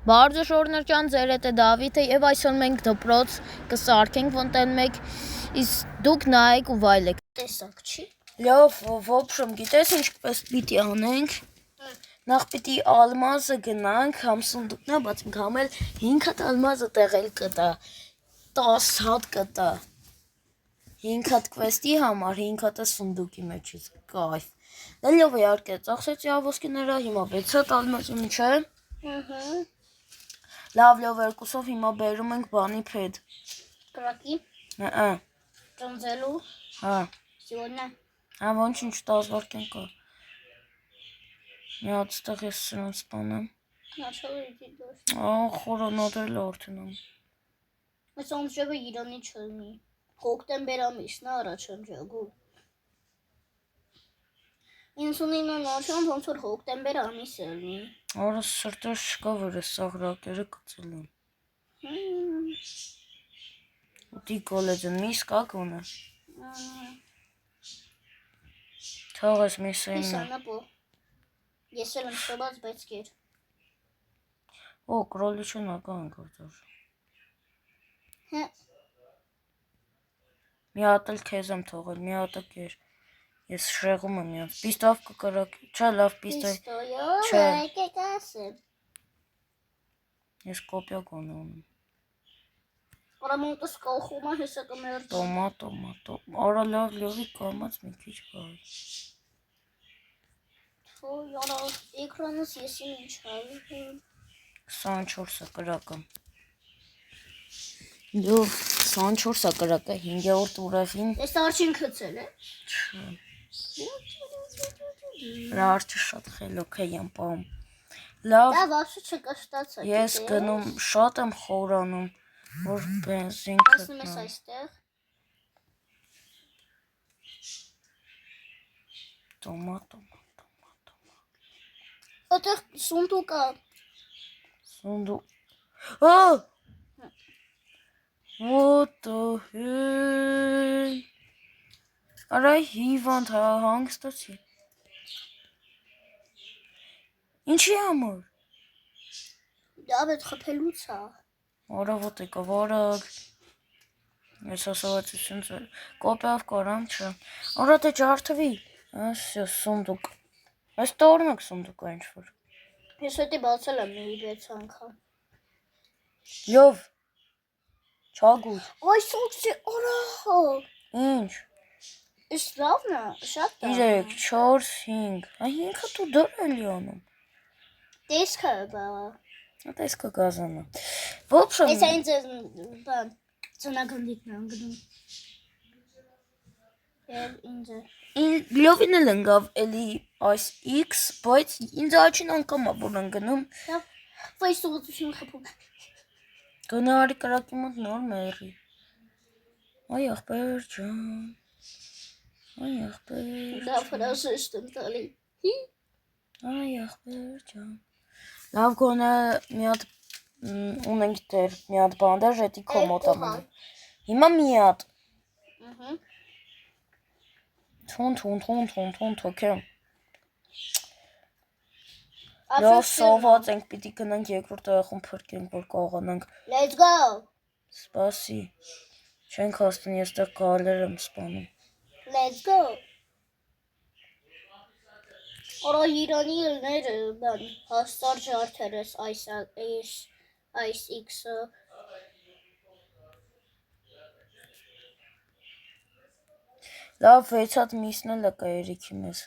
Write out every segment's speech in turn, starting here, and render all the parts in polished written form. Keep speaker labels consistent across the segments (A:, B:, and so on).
A: Բարձր շորներջան ձերետ է Դավիթը եւ այսօր մենք դպրոց կսարքենք ֆոնտեն 1 իսկ դուք նայեք ու վայելեք տեսակ չի լավ ոբշում գիտես ինչպես պիտի անենք նախ պիտի ալմազը գնանք համ սունդուկն է բացենք համ էլ 5 հատ ալմազը տեղել կտա 10 հատ կտա 5 հատ կվեստի համար 5 հատը սունդուկի մեջից կայֆ դե լավ իհարկե ծախսեցի ոսկիները հիմա 6 հատ ալմազում չէ Լավ երկուսով հիմա բերում ենք բանի փեդ։
B: Կրակի։
A: Հա։
B: Ծնձելու։
A: Հա։
B: Սիոնա։
A: Հա ոչինչ 10 վարկեն կա։ Մի հատ ստեղ ես սրանց սպանեմ։
B: Начало идти дождь.
A: Խորանոդել օրդնում։
B: Այս ամսը Իրանի չլինի։ Հոկտեմբեր ամիսն է առաջանջագու։ 99 նոճան ոնց որ հոկտեմբեր ամիսը լինի։
A: Օրը սրտես չկա որ է սաղրակերը կծելում։ Ուտի կոլեջն միս կա գոնը։ Թողես միսը ինը։
B: Իսանապո։ Ես էլ եմ սոված բայց կեր։
A: Օ, կրոլիչուն ակա ենք որտոր։
B: Հա։
A: Մի հատ էլ քեզ եմ թողել, մի հատը կեր։ Ես շեղում եմ յանց, պիստով կկրակ, չէ լավ պիստով,
B: չէ, կեկասեմ,
A: ես կոպյա գոնը ունեմ,
B: արամոտս կողում է հեսա կմերձ,
A: տոմա, արա լավ լովի կամած մի քիչ կայ,
B: թո յարա էկրանս եսին ինչ հավիհեմ,
A: 24-ը կրակը, լով 24-ը կրակը, 5-րդ ուրավին,
B: ես արջին կծել է,
A: չէ, Რა արջը շատ խելոք է յամպամ, լավ,
B: դա վապշը չկշտացա,
A: ես գնում շատ եմ խորանում, որ բենզին կտնամ,
B: ասնում ես այստեղ,
A: տոմա,
B: այդեղ սունդուկ է,
A: What the hell? Արա հիվանդ հանգստացի։ Ինչի համար։
B: դա պետք խփելուց է։
A: Արա ոտ եկա վարակ։ Ես ասացություն ծել։ Կոպիով կարամ չէ։ Արա դե ջարդվի։ Ասյո սունդուկ։ Այս տորնակ սունդուկը ինչ որ։
B: Ես հետի բացել եմ մի 6 անգամ։
A: Լով։ Չագուր։
B: Այս սոքսի արա։
A: Ինչ։
B: Իս լավն է, շատ է։
A: 3, 4, 5։ Այ 5-ը դու դրել անում։
B: Տեսքը բաղա։
A: Տեսքը գազանը։ Ոբշեմ։
B: Ես այն բան ծնագնդիկն եմ գնում։ Եվ ինձ։
A: Լովին էլ ընկավ էլի այս X, բայց ինձ աչին անգամ է որ ընկնում։
B: Վայ սողություն խփում։
A: Գոնե արի կրակի մոտ նոր մերի։ Այ ախպեր ջան։ Այ ախպեր։
B: Դա ֆրազեստ եմ տալի։
A: Այ ախպեր ջան։ Լավ գոնե մի հատ ունենք դեր, մի հատ բանդաժ էտի քո մոտ է մնում։ Հիմա մի հատ։ Թուն թոքեմ։ Լավ սոված ենք պիտի գնանք երկրորդ տեղում փրկենք որ կարողանանք։
B: Let's go։
A: Սպասի։ Չենք հասնում ես տեղ գալեր եմ սպանում։
B: Let's go։ Արա Իրանի ելները բան հաստար ջարդերս այս X-ը
A: Լավ 6 հատ միսն էլ կա Երիքի մեզ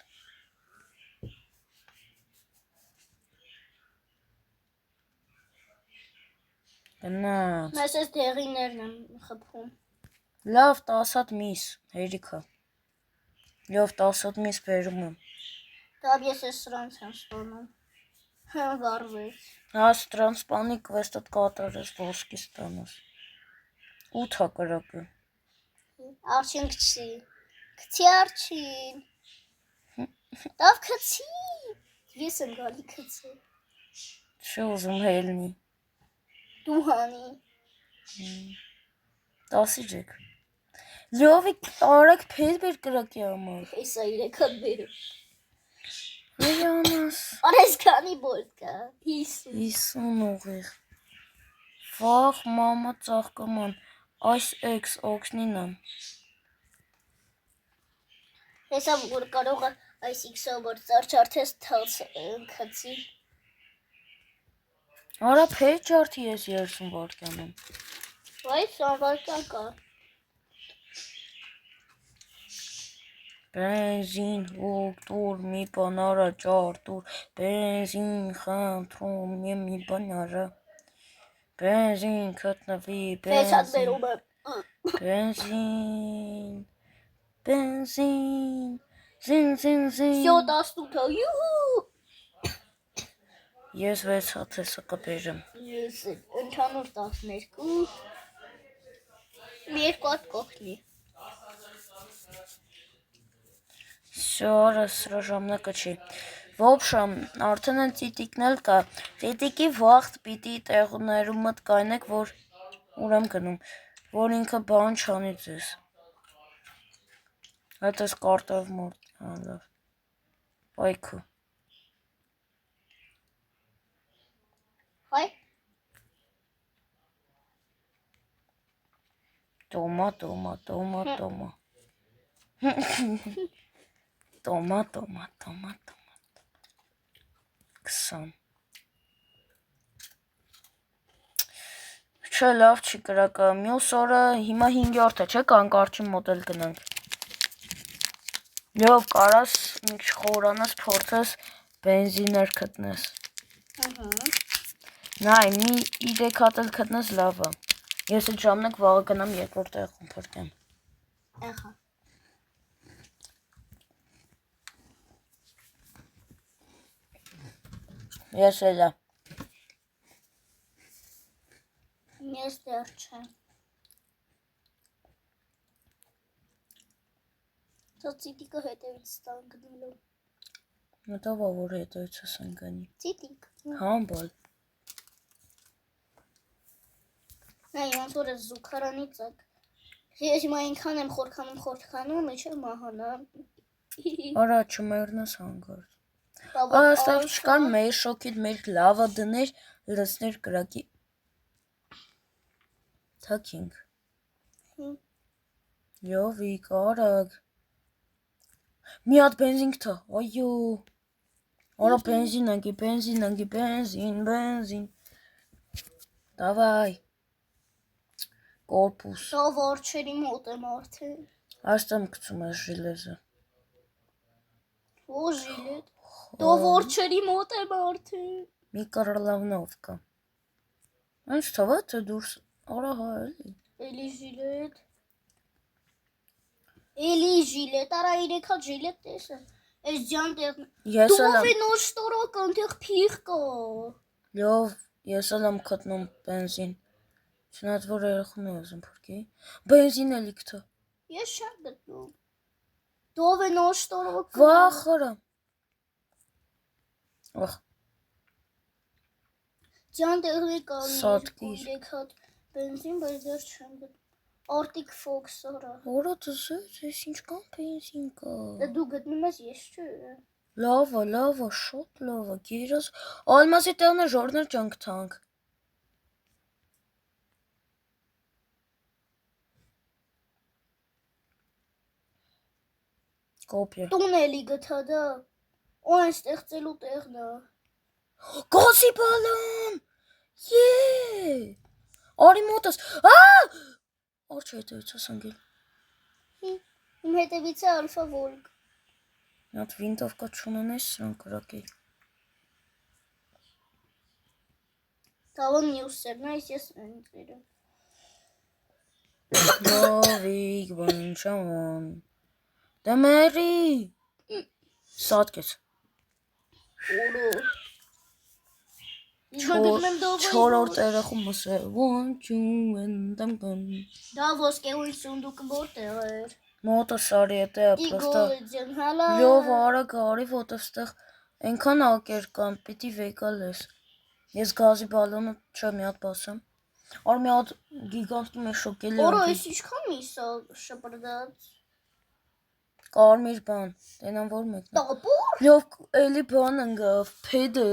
A: Գնաց
B: Մեզ ես դեղիներն եմ խփում
A: Լավ 10 հատ միս Երիքը Լավ 10 հատ միս բերում եմ
B: Դավ ես ես սրանց եմ սպանում վարվեց
A: Հա սրանց սպանի կվեստըտ կատարես ոսկի ստանաս 8 հա կրակը
B: Արջին Քցի արջին Դավ քցի Ես եմ գալի քցի
A: Չի ուզում հելնի
B: Դու հանի
A: 10-ի ջեք Լովի արագ փեդ բեր կրակի համար
B: Հեսա 3 հատ բերում
A: Երանաս։
B: Արես քանի բոլտ կա։ 50։
A: 50 ուղիղ։ Վախ մամա ծաղկաման, այս էքս օգնինամ։
B: Հեսա որ կարող է այս X-ը որ ծարչարթես թաց քցի։
A: Արա փեջ ջարդի ես 30 վարկյանում։
B: Բայց սանվարկան կա։
A: Բենզին հոգ տուր մի բան արա ջարդուր, բենզին խնդրում մի բան արա։ Բենզին գտնվի,
B: Հեսան
A: բենզին,
B: բերում եմ։
A: բենզին, բենզին, զին,
B: Всё 18-ը։ Յուհու։
A: Ես 6 հացեսը կբերեմ։
B: Ես ընդհանուր 12։ Մի երկու հատ կողնի։
A: Всё, արա սրա ժամանակը չի։ В общем, արդեն են ծիտիկն էլ կա։ Ծիտիկի վաղտ պիտի տեղներում մտ կայնեք, որ ուր եմ գնում, որ ինքը բան չանի ձեզ։ Հետ ես կարտով մորդ, լավ։ Պայքու։
B: Հայ։
A: Տոմա, տոմա, տոմա, տոմա։ Տոմա, տոմա, տոմա, տոմա։ 20։ Չէ, լավ չի կրակը։ Մյուս օրը հիմա 5-րդ է, չէ՞ կանկարճի մոդել գնանք։ Լավ, կարաս ինչ խորանաս փորձես բենզիներ գտնես։ Նայ, մի 3 հատ էլ գտնես լավ է։ Ես այդ ժամանակ վաղը գնամ երկրորդ տեղում փրկեմ։
B: Ահա։
A: Ես էլա։
B: Ես դեռ չեմ։ Ծիտիկը հետևից ստան գնալու։
A: Մտավա որ հետևից ես ընկանի։
B: Ծիտիկ։
A: Համբալ։
B: Նայ, ոնց որ է զուգարանի ծակ։ Ես հիմա այնքան եմ խորքանում, մեջը մահանա։
A: Արա չմեռնես հանգարտ։ Այստեղ չկար մեր շոկիդ մեր լավը դներ, լցներ կրակի։ Թակինք։ Լովիկ, արագ։ Մի հատ բենզին կթա, այո։ Արա բենզին անգի, բենզին։ Դավայ։ Կորպուս։
B: Դա վարչերի մոտ եմ արդեն։
A: Այստեղ գցում ես ժիլեզը։
B: Ո ժիլետ։ Դա վարչերի մոտ եմ արդեն։
A: Մի կառլավնովկա։ Ինչ թվա թե դուրս, արա հա էլի։
B: Էլի ժիլետ, արա 3 հատ ժիլետ տեսա։ Այս ջան տեղ։
A: Ես էլ
B: Դով է նոր շտորակ այնտեղ փիղ կա։
A: Լավ, ես էլ եմ գտնում բենզին։ Չնայած որ երախուն եմ ուզում փրկի։ Բենզին էլի կթա։
B: Ես չեմ գտնում։ Դով է նոր շտորակ։
A: Վախ արա։ Ախ,
B: Ջան տեղի կա
A: Սատկիր։
B: 3 հատ բենզին, բայց դեռ չեմ գտնում։ Arctic Fox արա։
A: Որա դզես, ես ինչքան բենզին կա։
B: Դու գտնում ես, ես չէ։
A: Լավա, շոտ լավա, գերաս, ալմասի տեղն է ժորներ ջանք թանք։ Կոպիա։
B: Տուն էլի գտա դա։ Ու այն ստեղծելու տեղն է։
A: Գոսի բալոն։ Արի մոտս։ Արչ հետևից ես անգել։
B: Իմ հետևից է Alpha Volk։
A: Մի հատ վինտովկա չունենես սրան կրակի։
B: Տավան մյուսերն այս ես ընկերը։
A: Լովիկ, բանչավան։ Դե մերի։ Սատկես։
B: Օրո։
A: Չորորդ երախում ասե ոչում ընդամ կան։
B: Դա ոսկեղույն սունդուկը որտեղ էր։
A: Մոտը սարի հետ է պրոստը։
B: Իգոլջան հալա։
A: Լով արագ արի ոտով ստեղ այնքան ակեր կան, պիտի վեկալ ես։ Ես գազի բալոնը չէ մի հատ բասեմ։ Ար մի հատ գիգանտում է շոկելի
B: Օրո,
A: անգի։
B: ես ինչքան միսա շպրդած։
A: Կարմիր բան, տենան որ մեկն է։
B: Տապուր։
A: Լավ, էլի բան ընկավ, փեդը։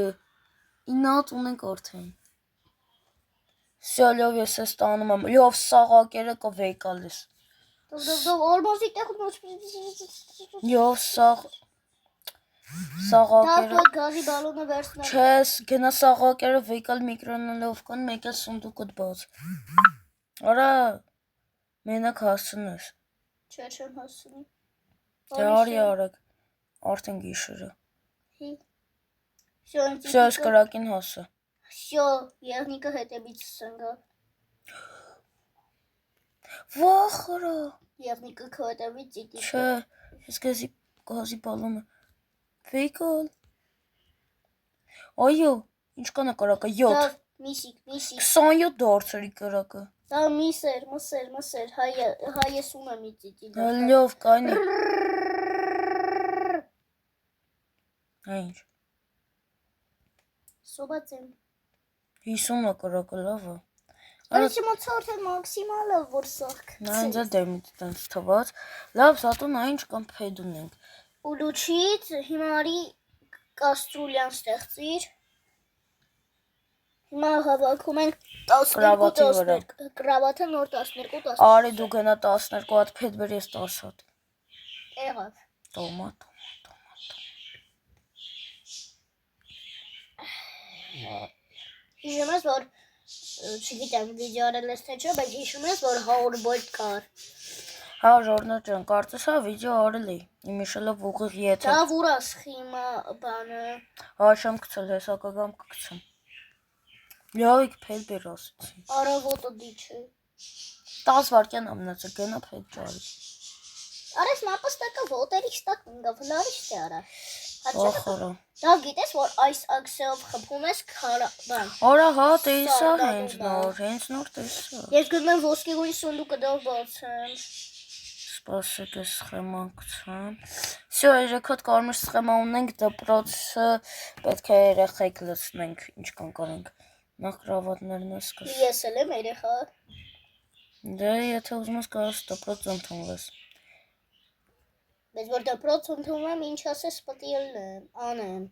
A: Ինատ ունենք արդեն։ Всё, լավ, ես ես տանում եմ։ Լավ, սաղակերը կվեի գալիս։
B: Դով ալմազի տեղ ոչ։
A: Լավ,
B: Դա
A: սաղակերը։
B: դու գազի բալոնը վերցնել։
A: Չես, գնա սաղակերը վեկալ միկրոնալովկան մեկ է սունդուկդ բաց։ Արա, մենակ հասցնես։
B: Չէ, չեմ հասցնի։
A: Դե արի արագ, արդեն գիշերը։
B: Всё,
A: Всё, ես կրակին հասա։
B: Всё, եղնիկը հետևից սնգա։
A: Վախրա։
B: Եղնիկը քո հետևից ծիտի։
A: Չէ, ես գազի բալոնը։ Վեկալ։ Այո, ինչ կանա կրակը 7։
B: Միսիկ։
A: 27 դարձրի կրակը։
B: Դա միսեր, հայ սումը մի ծիտի։
A: Լավ, կանի։ Ինչ։
B: Սոբացեմ։
A: 50-ը կրակը լավ է։
B: Արա չմոցա արդեն մաքսիմալը որ սարք։
A: Նա ինձ է դեմից տենց թված։ Լավ, զատու նա ինչ կամ փեդ ունենք։
B: Ուլուչից հիմարի կաստրուլյան ստեղծիր։ Հիմա հավաքում ենք 12 կրավաթը նոր 12
A: Արի դու գնա 12 հատ փեդ բեր ես 10 հատ։
B: Եղավ։
A: Տոմա։
B: Հիշում ես որ չգիտեմ վիդեո արել ես թե չէ, բայց հիշում ես որ 100 բոլտ կար։
A: Հա, Ժորնոտ ջան, կարծես հա վիդեո արել էի։ Իմ իշելով ուղիղ եթե։
B: Դա վուրաս հիմա բանը։
A: Հա, շամ գցել հեսակագամ կգցեմ։ Լավիկ փեդ բեր ասեցի։
B: Արավոտը դիչ է։
A: 10 վայրկյան ամնացը գնա փեդ ջարի։
B: Արես նապաստակը ոտերի ստակ ընկա, վլարիշ թե արա։
A: Ախորա։
B: Դա գիտես որ այս աքսելով խփում ես բան։
A: Արա հա, տեսա հենց նոր տեսա։
B: Ես գնում եմ ոսկեգույն սունդուկը դով բացեմ։
A: Սպասեք ես սխեման գցեմ։ Всё, 3 հատ կարմիր սխեմա ունենք, դպրոցը պետք է երեխեք լցնենք, ինչ կան կարենք։ Նախ կրավատներն ես սկս։
B: Ես էլ եմ երեխա։
A: Դե եթե ուզում ես կարաս դպրոց ընդունվես։
B: Բայց որ դպրոց ընդունվեմ, ինչ ասես պետք է անեմ։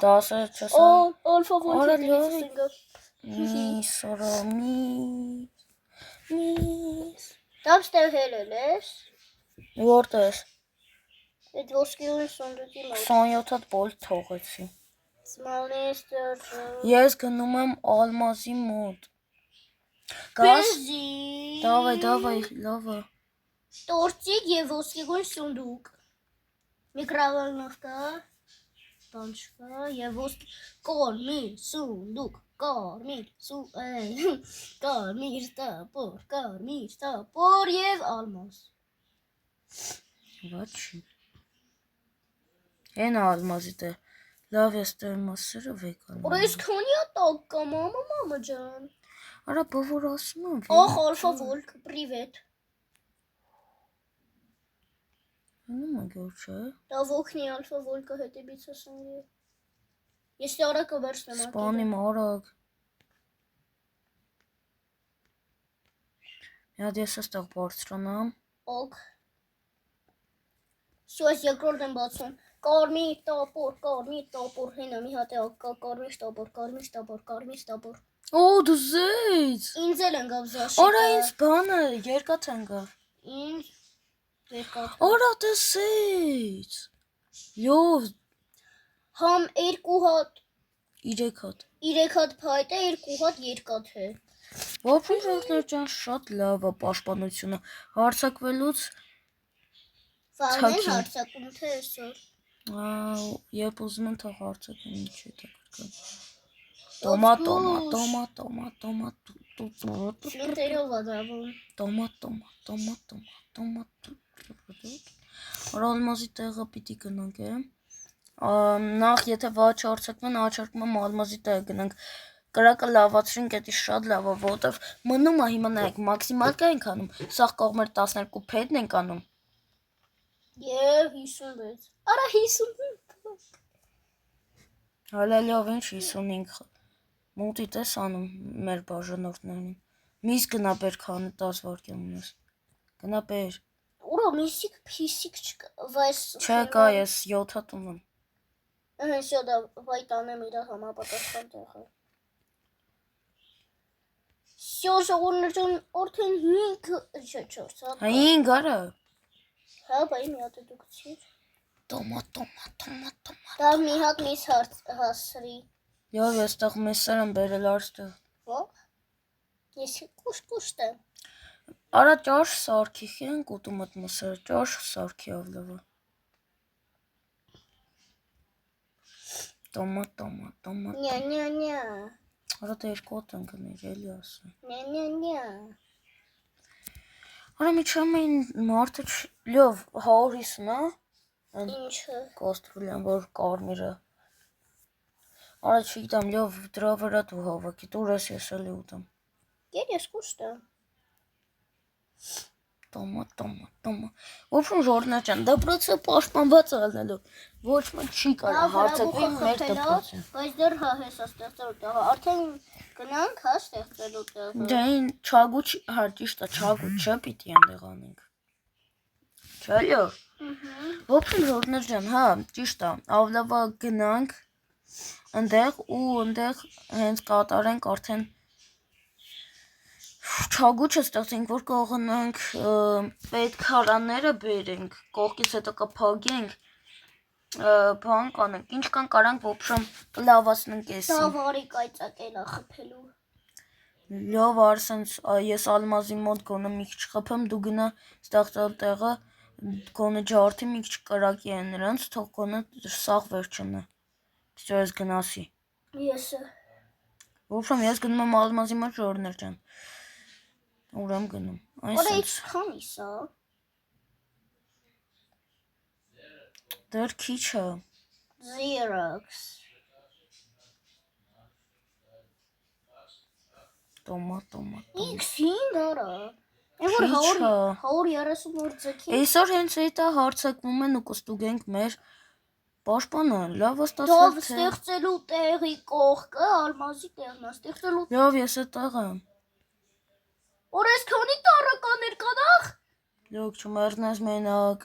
A: Դասը չես
B: ան։ Ալֆա վոլտի։
A: Միս։
B: Դապստեր հելել ես։
A: Որտես։
B: Այդ ոսկեգույն սունդուկի մոտ։
A: 27 հատ բոլտ թողեցի։
B: Սմալնեստր։
A: Ես գնում եմ ալմազի մոտ։
B: Բենզին։
A: Դավայ, լավա։
B: Տորտիկ եւ ոսկեգույն սունդուկ։ Միկրովոլնովկա, բանջկա եւ կարմիր սունդուկ, կարմիր տապոր եւ ալմազ։
A: Ոչի։ Են ալմազի դե։ Լավ ես դե մասերը վեկան։
B: Որես քոնյա տակ կա, մամա ջան։
A: Արա բավոր ասում եմ։
B: Ախ, Ալֆա Վոլկ, պրիվետ։
A: Նույն գոր չէ։
B: Դա ոգնի Ալֆա Վոլկը հետևից ասենք։ Ես դրա կվերցնեմ։
A: Սպանիմ արագ։ Միած ես այստեղ բարձրանամ։
B: Օք։ Սուս երկրորդ եմ բացում։ Կարմիր տապոր, հենա մի հատ է կարմիր տապոր։
A: Օ, դու զեյց։
B: Ինձ էլ ընկավ զաշիկը։
A: Արա ինձ բանը երկաթ ընկավ։
B: Ինձ երկաթ։
A: Արա տեսեյց։ Լավ։
B: Համ 2 հատ
A: 3 հատ։
B: 3 հատ փայտ է, 2 հատ երկաթ է։
A: Ոբին ժողովուրդ ջան, շատ լավ է պաշտպանությունը։ Հարցակվելուց
B: Վաղն հարցակում թե այսօր։
A: Երբ ուզում են թող հարցակեն ինչ է դակրկան։ Տոմա։
B: Շունտերով ադավում։
A: Տոմա։ Ալմազի տեղը պիտի գնանք է։ Նախ եթե ոչ հարցակվեն, աչարկում եմ ալմազի տեղը գնանք։ Կրակը լավացրինք, էդի շատ լավ է, որովհետև մնում է հիմա նայեք, մաքսիմալ կա ենք անում, սաղ կողմեր 12 փեդն ենք անում։
B: Եվ 56։ Արա 55։
A: Հələ լավ ինչ 55 մուտի տես անում մեր բաժանորդներին։ Միս գնա բեր քանը 10 վայրկյան ունես։ Գնա բեր։
B: Ուրա միսիկ փիսիկ չկա, վայս։
A: Չէ, կա, ես 7 տուն եմ։
B: Всё, да, վայտանեմ իր համապատասխան տեղը։ Всё, ժողովուրդ, արդեն 5, չէ, 4 հատ։
A: 5 արա։
B: Հա, բայ մի հատ դուքցիր։
A: Տոմա։
B: Դա մի հատ միս հասրի։
A: Եվ այստեղ մեսեր եմ բերել արստեղ։
B: Ո՞վ։ Ես կուշտ եմ։
A: Արա ճաշ սարքի են կուտում այդ մսերը, ճաշ սարքի ավլավը։ Տոմա։
B: Նյա։
A: Արա դա 2 հատ են գնել, էլի ասեմ։
B: Նյա։
A: Արա միջամ էին մարդը լյով 150 է։
B: Ինչը։
A: Կաստրուլյան, որ կարմիրը։ Արա չգիտեմ, լյով դրա վրա դու հավաքի, դուր ես էլի ուտեմ։
B: Ես կուշտ եմ։
A: Տոմա։ Ոչմ ժորնա ջան, դպրոցը պաշտպանված է ալնելու։ Ոչ մի չի կարող հարձակվի մեր դպրոցը։
B: Բայց դեռ հա հեսա ստեղծելու տեղը, արդեն գնանք հա ստեղծելու տեղը։
A: Դա այն չագուչ, հա ճիշտ է, չագուչ չէ, պիտի այնտեղ անենք։ Չալյո։ Ոչմ ժորնա ջան, հա, ճիշտ է, ավլավա գնանք այնտեղ ու այնտեղ հենց կատարենք արդեն չագուչը ստեղծենք, որ կողնանք պետք հարանները բերենք, կողքից հետո կփագենք, բան կանենք, ինչ կան կարանք ոբշամ կլավացնենք էսին։
B: Դա վարի կայծակել է խփելու։
A: Լավ արսենց, ես ալմազի մոտ գոնը մի քիչ խփեմ, դու գնա ստեղծել տեղը, գոնը ջարդի մի քիչ կրակի են նրանց, թող գոնը սաղ վերջնը։ Քիչ ես գնասի։
B: Եսը։
A: Ոբշամ ես գնում եմ ալմազի մոտ ժորներ ջան։ Ուր եմ գնում։
B: Օրա ինչքան իսա։
A: Դեռ քիչ է։
B: Xerox։
A: Տոմա։
B: X5 արա։ Որ 130 որ ձգի։
A: Այսօր հենց այդ է հարցակվում են ու կստուգենք մեր պաշտպանը, լավ
B: Դա
A: ստացվել թե։
B: ստեղծելու տեղի կողքը ալմազի տեղն է, ստեղծելու։
A: Լավ, ես այդտեղ եմ։
B: Օրես քանի տարականներ կանախ։
A: Լոք չմեռնես մենակ։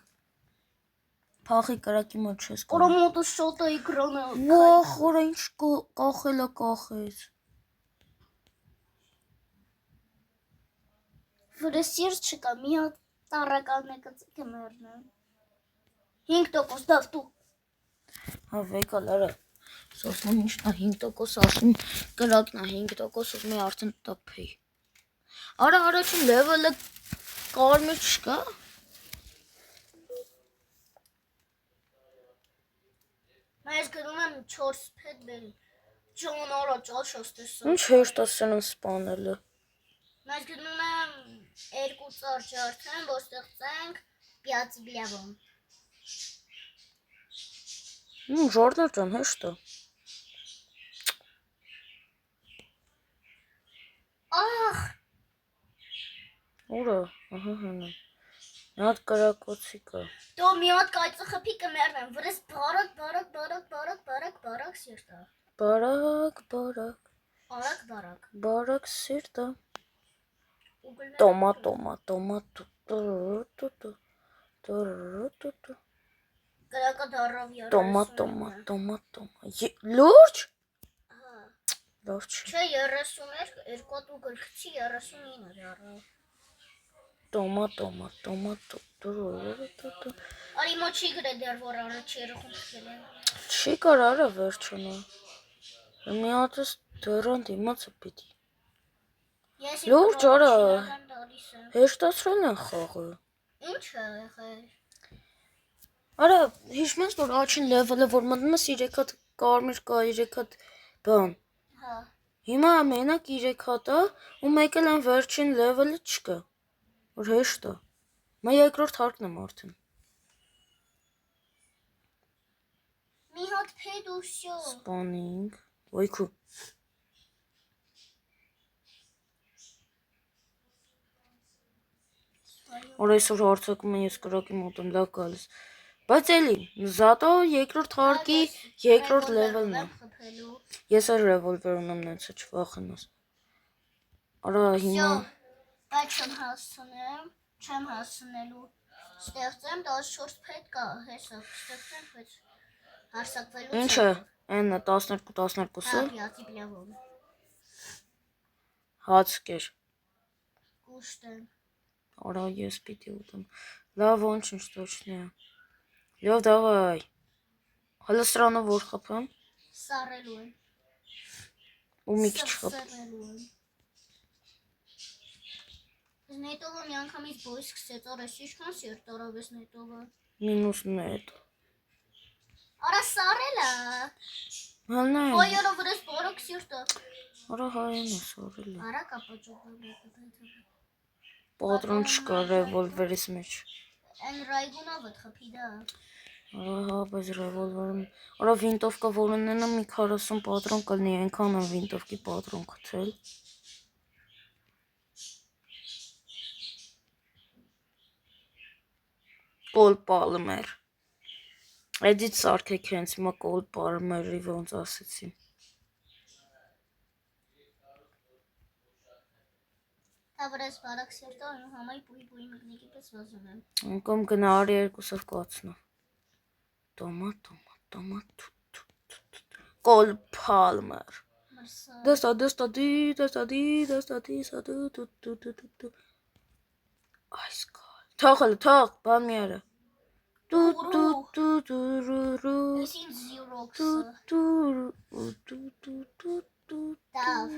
A: Փախի կրակի մոտ չես
B: Օրա
A: կարող։
B: մոտը շոտը էկրանը։
A: Վախ, օրա ինչ կախելա կախեց։
B: Վրեսիր չկա, մի հատ տարականն է կմեռնան։ 5% դավ դու։
A: Հա վեկալ արա։ Սոսնում ինչն է 5% ասում կրակն է 5% մի արդեն տփի։ Արա առաջին լեվելը կարմիր չկա։
B: Ես գնում եմ 4 փետ բերի։ Ջան արա ճաշս տեսա։
A: Ինչ հեշտ է սրանք սպանելը։
B: Ես գնում եմ 2 ծառ ջարդեմ, որ ստեղծենք պյացիբլյավոն։
A: Ժորներ ջան, հեշտ է։
B: Ահ,
A: Ուրա, ահա հնա։ Մի հատ կրակոցի կա։
B: դու մի հատ կայծը խփի կմեռնեմ, վրես բարակ սիրտա։
A: Բարակ սիրտը։ Տոմա։
B: Կրակը դարավ յար։
A: Տոմա։ Լուրջ։
B: Հա։
A: Լավ չի։
B: Չէ 30 էր, 2 դու գրքցի 39 դարավ։
A: Տոմա։
B: Արի մոչի գրել դեռ որ առաջի երախում թքել են։
A: Չի կար արա վերջնա։ Մի հատս դեռան դիմացը պիտի։ Լուրջ արա։ Հեշտացրել են խաղը։
B: Ինչ է եղել։
A: Արա, հիշում ես որ առաջին լեվելը որ մտնում ես 3 հատ կարմիր կա 3 հատ բան։
B: Հա։
A: Հիմա մենակ 3 հատ է ու մեկ էլ այն վերջին լեվելը չկա։ Որ հեշտ է։ Մա երկրորդ հարկն եմ արդեն։
B: Մի հատ փեդ ու всё։
A: Սպանինգ։ Ոյքու։ Որ այսօր հարցակում են ես կրակի մոտ եմ լավ գալիս։ Բայց էլի, զատո երկրորդ հարկի երկրորդ լեվելն է։ Ես էլ ռևոլվեր ունեմ նենց չվախենաս։ Արա հիմա
B: Բայց չեմ հասցնելու։ Ստեղծեմ 14 փետ կա, հեսա, ստեղծեմ, բայց հարսակվելուց
A: Ինչը, այնը 12-12-ը,
B: հապիացի պլյավով,
A: հաց կեր,
B: կուշտեմ,
A: արա ես պիտի ուտեմ, լավ ոչինչ точно, լավ դավայ, հələ սրանով որ խփեմ,
B: սարելու եմ,
A: ու մի քիչ խփ,
B: սրսրելու եմ, Նետովը մի անգամից բոյս սկսեց, արա շիշքան սիրտ արավ ես նետովը,
A: մինուս նետ,
B: արա սարելա,
A: հալնա է,
B: հոյորը վրես բորոք սիրտը,
A: արա հայեն է սորել է,
B: արա կապաճոպը,
A: պատրոն չկա ռևոլվերիս մեջ,
B: են ռայգունավըտ խպի դա,
A: արա հա, բայց ռևոլվերում, արա վինտովկա որ ունենա մի 40 պատրոն կլնի, ենքան եմ վինտովկի պատրոն կթել, կոլ պալմեր, էդից սարքեք հենց հիմա կոլ պալմերի ոնց ասեցի,
B: Դա վրես բարակ սիրտը համայ պույ մգնիկի պես վազում եմ,
A: անկամ գնա արի երկուսով կացնով, տոմա, կոլ պալմեր,
B: մրսա,
A: դստադի, այս կալ, թող, բան մի արա,
B: ես ինձ զիրոքսը, դավ,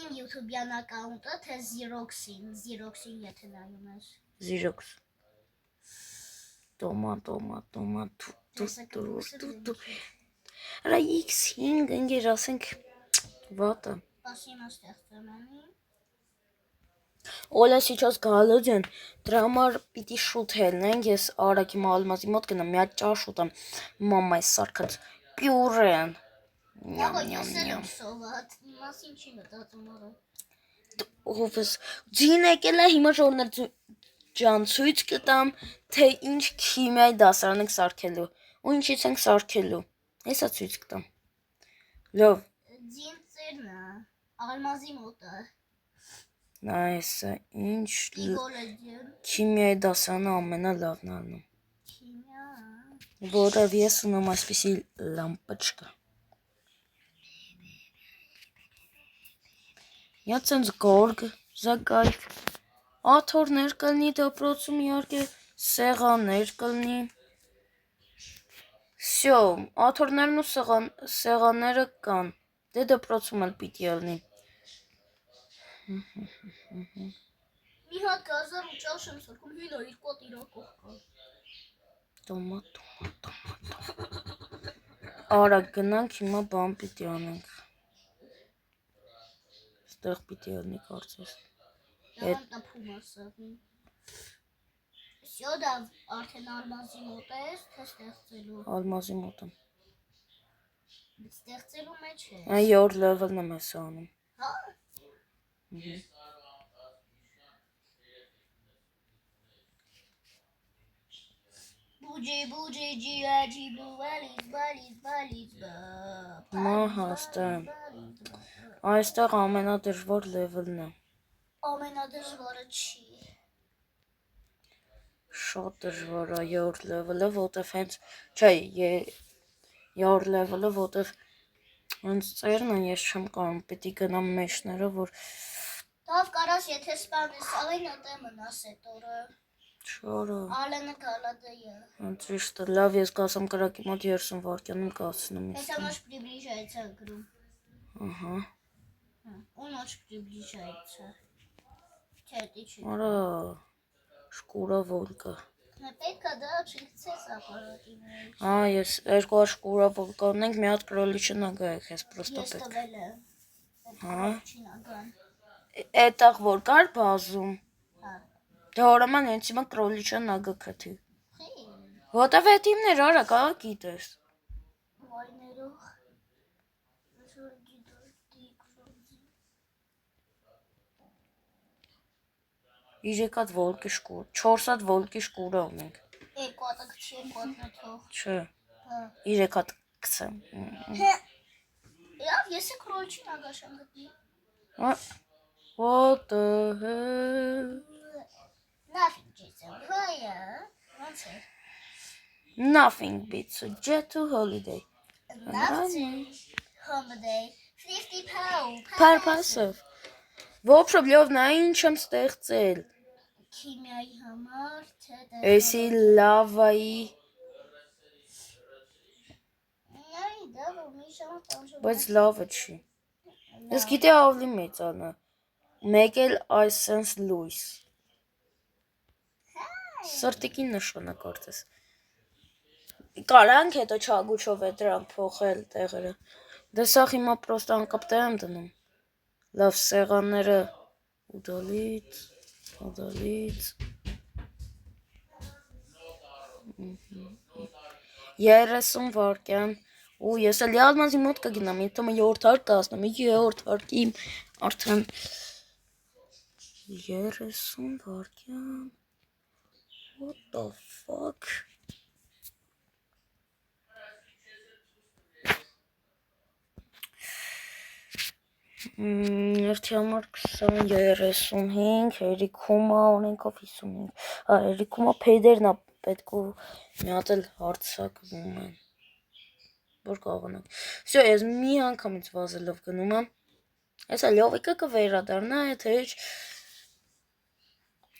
B: իմ յութուբյան ակաունտը թե զիրոքսին եթե նայում ես,
A: Զիրոքս, տոմա, արա x5 ընգեր ասենք, վատը,
B: Պասիմա ստեղծեմ անի,
A: Օլա сейчас գալոջեն, դրա համար պիտի շուտ հելնենք, ես արագ իմ ալմազի մոտ գնամ, մի հատ ճաշ ուտեմ, մամայի սարքած պյուրեն,
B: Յավո ես եմ սոված, մասին չի մտածում արա,
A: ովս, ձին եկել է հիմա ժորներ ջան ցույց կտամ, թե ինչ քիմիայի դասարան ենք սարքելու, ու ինչից ենք սարքելու, հեսա ցույց կտամ, լավ,
B: ձինցերնա, ալմազի մոտը,
A: նայսա, ինչ
B: իգոլեջեն,
A: քիմիայի դասարանը ամենալավն ալնում,
B: քիմիա,
A: որով ես ունեմ այսպիսի լամպочка, Յա ցենց գորգ, զակայք, աթորներ կլնի դպրոցում իհարկե, սեղաններ կլնի, Всё, աթորներն ու սեղանները կան, դե դպրոցում էլ պիտի ելնի,
B: մի հատ գազար ու ճաշ եմ սրքում, հինա իր կոտ իրակող կա,
A: տոմա, արագ գնանք հիմա բան պիտի անենք, ստեղ պիտի ելնի կարծես,
B: Դավան տապում ասավին, Всё դա արդեն ալմազի մոտ ես, թե ստեղծելու,
A: ալմազի մոտ եմ,
B: ստեղծելու մեջ ես,
A: այն 7 լևելն եմ հեսա անում,
B: հա, Բուջի ջիաջի բալից
A: մահաստեմ, այստեղ ամենադժվար լևելն է,
B: ամենադժվարը չի,
A: շատ դժվար է 7 լևելը, որտեվ հենց, չէ, 7 լևելը, որտեվ հենց ծերն են, ես չեմ կարում, պիտի գնամ մեջները, որ
B: Դավ կարաս եթե սպանես ալին ատեմն ասետ օրը,
A: չարը,
B: ալենը գալադայը,
A: ընտրիշտը, լավ ես կասեմ կրակի մոտ 30 վարկյանում կացնում
B: это нож приближается игру,
A: ահա,
B: он нож приближается, չէ, դիչի,
A: արա, շկուրա վոլկա,
B: պետք է դա չիքցես ապարատի մեջ,
A: հա, ես երկու հատ շկուրա վոլկա ունենք, մի հատ կրոլիչը նագա եք ես պրոստա
B: ես
A: պետք,
B: տվել եմ,
A: հա,
B: չինագան,
A: էտաղ որ կար բազում,
B: հա,
A: դե հորաման հենց հիմա կրոլիչը նագա կթի,
B: խի,
A: որտեվ հետիմներ արա կա գիտես,
B: վայներող, նշոր գիտորդի կրոզի,
A: 3 հատ վոլկի շկուր, 4 հատ վոլկի շկուրա ունենք,
B: երկու հատակ չի երկու հատնա թող,
A: չէ,
B: հա,
A: 3 հատ կցեմ,
B: Լավ, ես է կրոյչին ագաշան գտնի,
A: հա, What the hell?
B: Nothing, Jason. Fire. What's it?
A: Nothing beats a jet to holiday.
B: Nothing. Holiday. £50.
A: Փարփասով։ Ոբշոբ լավ նա ինչ եմ ստեղծել։
B: Քիմիայի համար, թե
A: Էսի լավայի,
B: Ay, դա որ մի շան տանջում։
A: բայց լավը չի։ Ես գիտի ավելի մեծանա։ Մեկ էլ այս sense լույս։ Սրտիկի նշանակ արդես։ Կարանք հետո չագուչով է դրան փոխել տեղերը։ Դե սա հիմա պրոստը անկապտեղ եմ դնում։ Լավ սեղանները ուդալից, ուդալից։ 30 վարկյան։ Ու ես էլ յալմազի մոտ կգնամ, եթե մը 7 հարկ կասնեմ, 7 հարկի արդեն 30 վարկյան։ What the fuck? Ერთი համար 20, 35, հերիքումա ունենքով 55, հերիքումա պեդերն է պետք ու մի հատ էլ հարցակվում են, որ կաղանակ, վսյո, ես մի անգամից վազելով գնում եմ, ես է լովիկը կվերադարնա, եթե հեչ,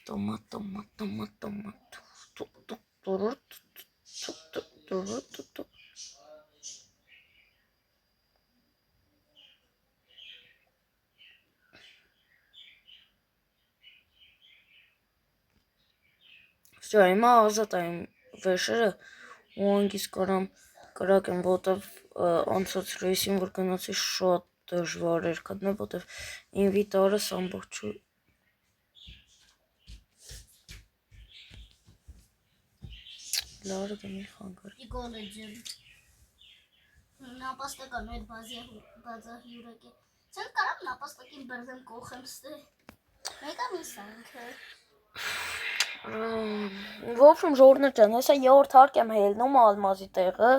A: տոմատ, Всё, հիմա ազատ եմ վեշերը ու անգիս կարամ կրակեմ, որտև անցած ռեյսին, որ գնացի շատ դժվար էր գտնել, որտև ինվիտարս ամբողջը լարը գնի խանգար։
B: Իգոլեջն։ Նապաստական այդ բազահյուրակ է։ Ցել կարամ նապաստակին բրդեմ կողեմ ստե։ Մեկա մի սանքը։
A: В общем, ժողովուրդ ջան, հեսա 7 հարկ եմ հելնում ալմազի տեղը։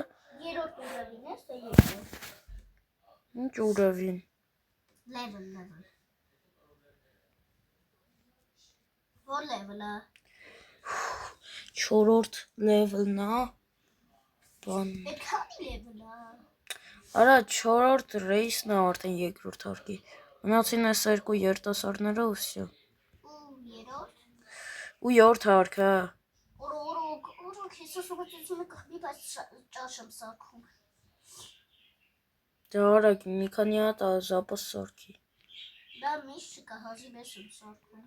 B: Երրորդ ուղևին ես, թե երկրորդ։
A: Ինչ ուրևին։
B: Level։ Որ level-ը։
A: 4-րդ level-ն է։ Բան։
B: Այդ քանի level-ը։
A: Արա 4-րդ ռեյսն է արդեն երկրորդ հարկի։ Մնացին այս երկու երիտասարդները ու վсё։
B: Ու երրորդ։
A: Ու 7 հարկ, հա։
B: Օրոք, Հիսուս ուղղությունը կխմի, բայց ճաշ եմ սարքում։
A: Դե արագ, մի քանի հատ զապաս սարքի։
B: Դա միշտ չկա, հազիվ ես եմ սարքում։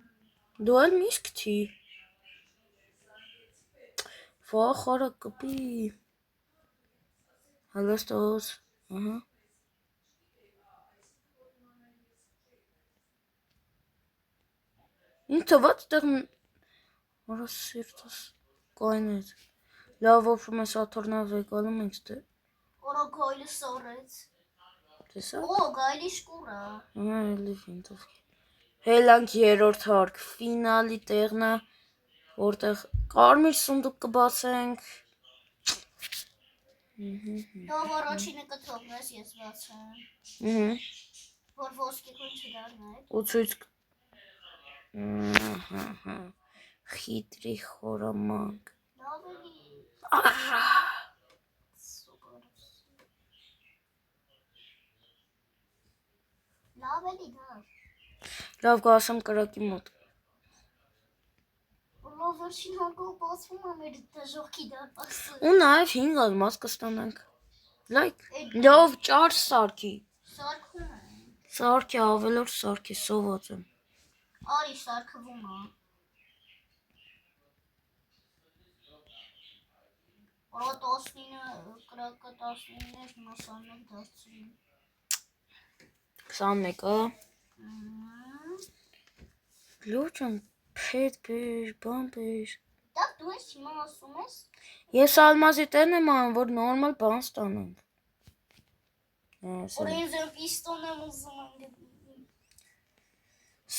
A: Դու էլ միշտ քթի։ Վախ արագ կպի։ Հալստոս, ահա։ Ինչ թվաց տեղ Արա սիրտս կայնեց։ Լավ ոպշում է Սաթորնա վեկալում ենք ստե։
B: Օրոք գայլի սորեց։
A: Տեսա։
B: Օ, գայլի շկուրա։
A: Ահա էլի ֆինտով։ Հելանք 3-րդ հարկ, ֆինալի տեղն է, որտեղ կարմիր սունդուկ կբացենք։
B: Թող առաջինը կթողնես, ես բացեմ։ Որ ոսկեքուն չդառնա։
A: Ու ցույց խիտրի խորամանկ։
B: Լավելի։
A: Արա։
B: Լավելի դա։
A: Լավ գասեմ կրակի մոտ։
B: Լավ վերջին հարկով բացվում է մեր դժողքի դարպասը։
A: Ու նաև 5 ալմազ կստանանք։ Լայք։ Լավ ճար սարքի։
B: Սարքում է։
A: Սարքի ավելոր սարքի սոված եմ։
B: Արի սարքվում է։ Օ 19 կրակը 19-ներ մասանակ դարձրին։
A: 21-ը։ Լոջան փետ բեր, բան բեր։
B: Դա դու ես հիմա ասում ես։
A: Ես ալմազի տեն եմ անում, որ նորմալ բան ստանանք։
B: Որ ինձ եմ պիստոն եմ ուզում անգետնում։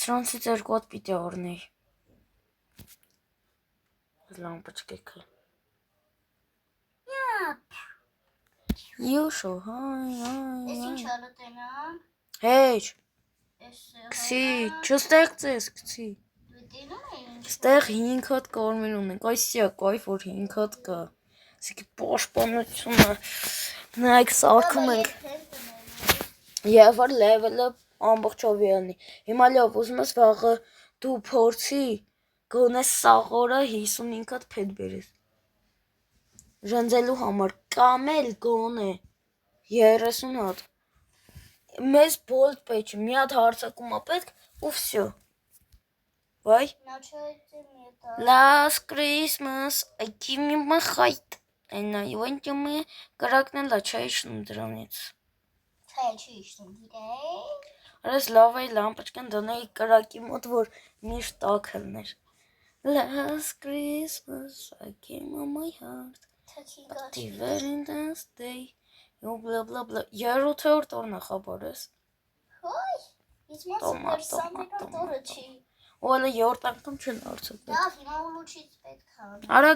A: Սրանցից երկու հատ պիտի առնեի։ Լամպոչկեքը։ Յուշո, հայ։
B: Ես ինչ արը տենամ։
A: Հեչ։ Քցի, չստեղծես, քցի։ Ստեղ 5 հատ կարմիր ունենք, այսիա կայֆ որ 5 հատ կա։ Իսկ պաշտպանությունը նայեք սարքում ենք։ Եվ որ լևելը ամբողջովի անի։ Հիմա լավ, ուզում ես վաղը դու փորձի գոնե սաղ օրը 55 հատ փետ բերես։ Ժանձելու համար կամ էլ գոնե 30 հատ։ Մեզ բոլտ պետք է, մի հատ հարցակումա պետք ու վсё։ Վայ։ Last Christmas I give me my heart and I want you me կրակնելա չէ իշնում դրանից։
B: Չէ, չի իշնում, գիտե։
A: Արես լավ է լամպочкան դնեի կրակի մոտ որ միշտ տաք հլներ։ Last Christmas I gave me my heart. The very last day. Bla bla bla. Երրորդորդ օրն է խաբարես։
B: Հոյ, ես մասը սամբերով տորը չի։
A: Ոլը երրորդ անգամ չեն արցակել։
B: Լավ, հիմա ուլուչից պետք է։
A: Արա,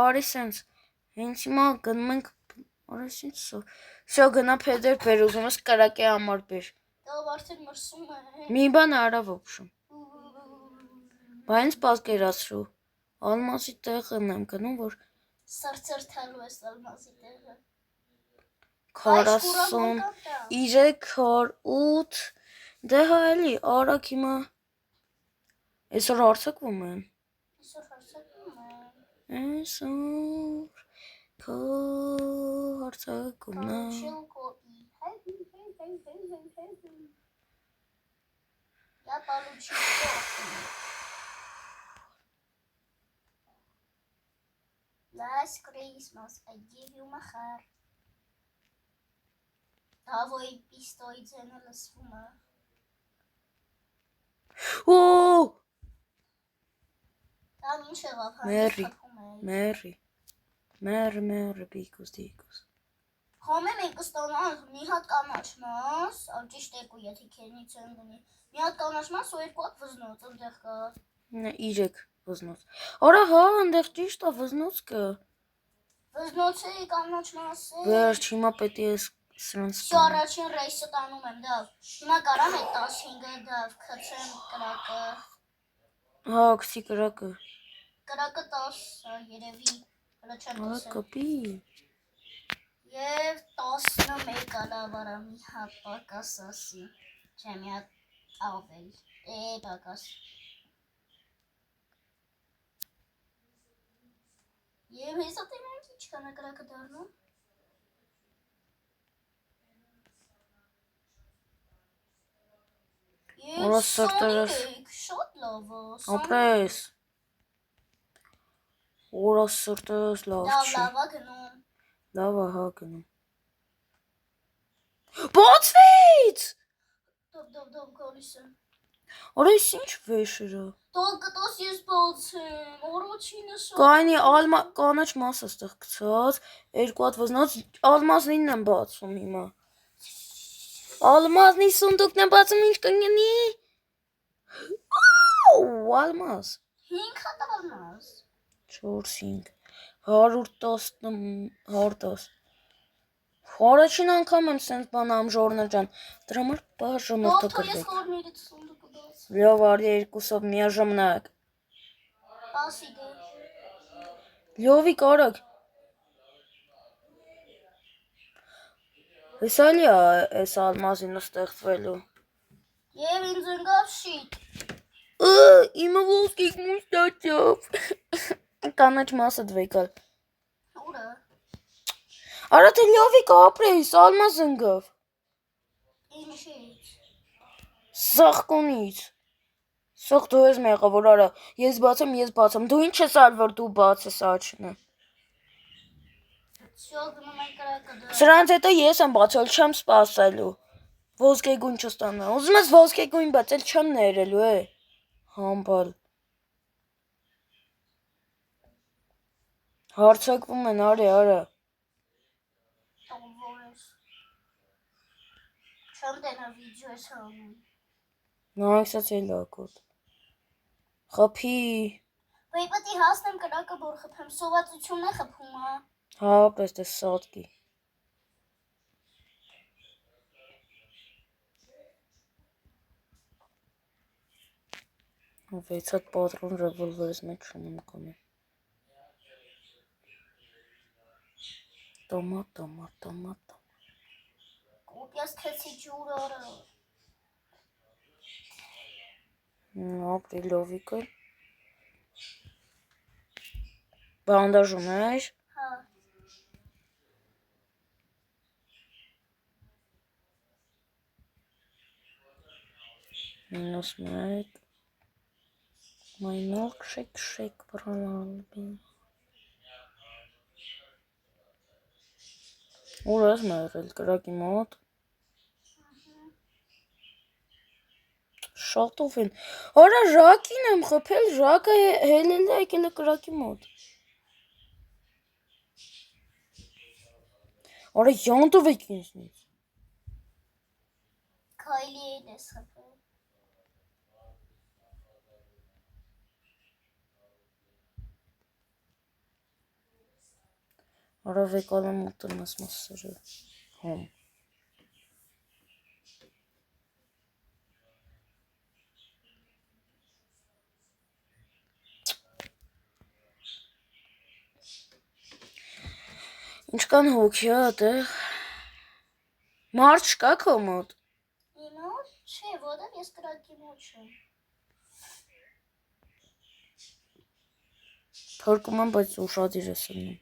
A: արի սենց։ Հենց հիմա գնում ենք, արա սենց սա։ Շո գնա փեդեր բեր ուզում ես կրակի համար բեր։
B: Դա արդեն մրսում է։
A: Մի բան արա ոբշում։ Բայց պատկերացրու։ Ալմասի տեղն եմ գնում, որ
B: Սրծրթալու ես ալմասի տեղը։
A: 43 դե հա էլի արագ հիմա այսօր հարցակվում են։
B: Այսօր հարցակվում են։
A: Այսօր քո հարցակումն է։
B: Я получил кофе. Last Christmas I give you my heart. Davoi pistoi ձենը լսվում է։
A: Օ!
B: Դա ինչ եղավ,
A: Մերի, բիկուս դիկուս։
B: Համե մենք ստանանք մի հատ կանաչ մաս, ճիշտ եկու եթե քենից են գնի։ Մի հատ կանաչ մաս ու երկու հատ վզնոց այնտեղ կա։
A: 3 վզնոց։ Արա հա, այնտեղ ճիշտ է վզնոց կա։
B: Վզնոցի կանաչ մասը։
A: Վերջ հիմա պետք է սրանց։
B: Շո առաջին ռեյսը տանում եմ դավ։ Հիմա կարամ է 15-ը դավ քցեմ կրակը։
A: Հա, քցի կրակը։
B: Կրակը 10 երևի հələ չեմ
A: Հա,
B: տեսել։
A: կպի։
B: Եվ 11 ալավարա մի հատ պակաս ասի։ Չէ, մի հատ ավել։ Պակաս։ Եվ հեսա տենանք ինչ կանա կրակը դառնում։
A: Օրա սրտերս։
B: Շատ լավ է։
A: Ապրես։ Օրա սրտերս լավ չի։
B: Լավա գնում։
A: Լավա հա գնում։ Բացվեց։
B: Դով գալիս եմ։
A: Արա ես ինչ վեշերա։
B: Տոկտոս ես բացեմ, օրոչինը շո։
A: Կայնի ալմա կանաչ մասը ստեղ գցած, երկու հատ վզնոց, ալմազնին եմ բացում հիմա։ Ալմազնի սունդուկն եմ բացում ինչ կնյանի։ Ալմազ։
B: 5 հատ ալմազ։
A: 4-5 110 Առաջին անգամ եմ սենց բան ամժորներ ջան, դրա համար բաժում եք
B: Թո ես կորմիրից սունդուկը բաց։
A: Լավ արի երկուսով միաժամանակ։
B: Բասի դե։
A: Լյովի կարակ։ Հեսա էլի այս ալմազինը ստեղծվելու։
B: Եվ ինձ ընկավ շիտ։
A: Իմը ոսկիկ մուստաչով։ Կանաչ մասը դվեկալ։
B: Ուրը։
A: Արա թե լյովի կապրես, ալմազ ընկավ։
B: Ինչից։
A: Սաղկոնից։ Սաղ դու ես մեղա, որ արա, ես բացեմ, դու ինչ ես ալ, որ դու բացես աչնը։
B: Շո գնում են կրակը դրա։
A: Սրանց հետո ես եմ բացել, չեմ սպասելու։ Ոսկեգույն չստանա, ուզում ես ոսկեգույն բացել, չեմ ներելու է։ Համբալ։ Հարցակվում են, արա։
B: Չեմ տենա վիդեո ես հանում։
A: Նայքսած էլ ակոտ։ Խփի։
B: Վայ պետք է հասնեմ կրակը որ խփեմ, սովածությունն է խփում, հա։
A: Հա, պես դե սատկի։ 6 հատ պատրոն ռևոլվերից մեջ չունեմ կոնե։ Տոմատ։
B: Կոպյաս քեցի ջուրը։
A: Ապրիլովիկը։ Բանդաժ ունես։
B: Հա։
A: -1 My milkshake բռնալի։ Ուր ես մերել կրակի մոտ։ Շատով են։ Արա ժակին եմ խփել, ժակը հելել է եկել է կրակի մոտ։ Արա յանտով եք ինձնից։
B: Քայլի էլ ես խփել։
A: Արա վեկալը մոտենաս մասերը։ Հոմ։ Ինչքան հոգի է այդեղ։ Մարդ չկա քո մոտ։
B: Ինոց չէ, որտեղ ես կրակի մոտ չեմ։
A: Փրկում եմ, բայց ուշադիր ես անում։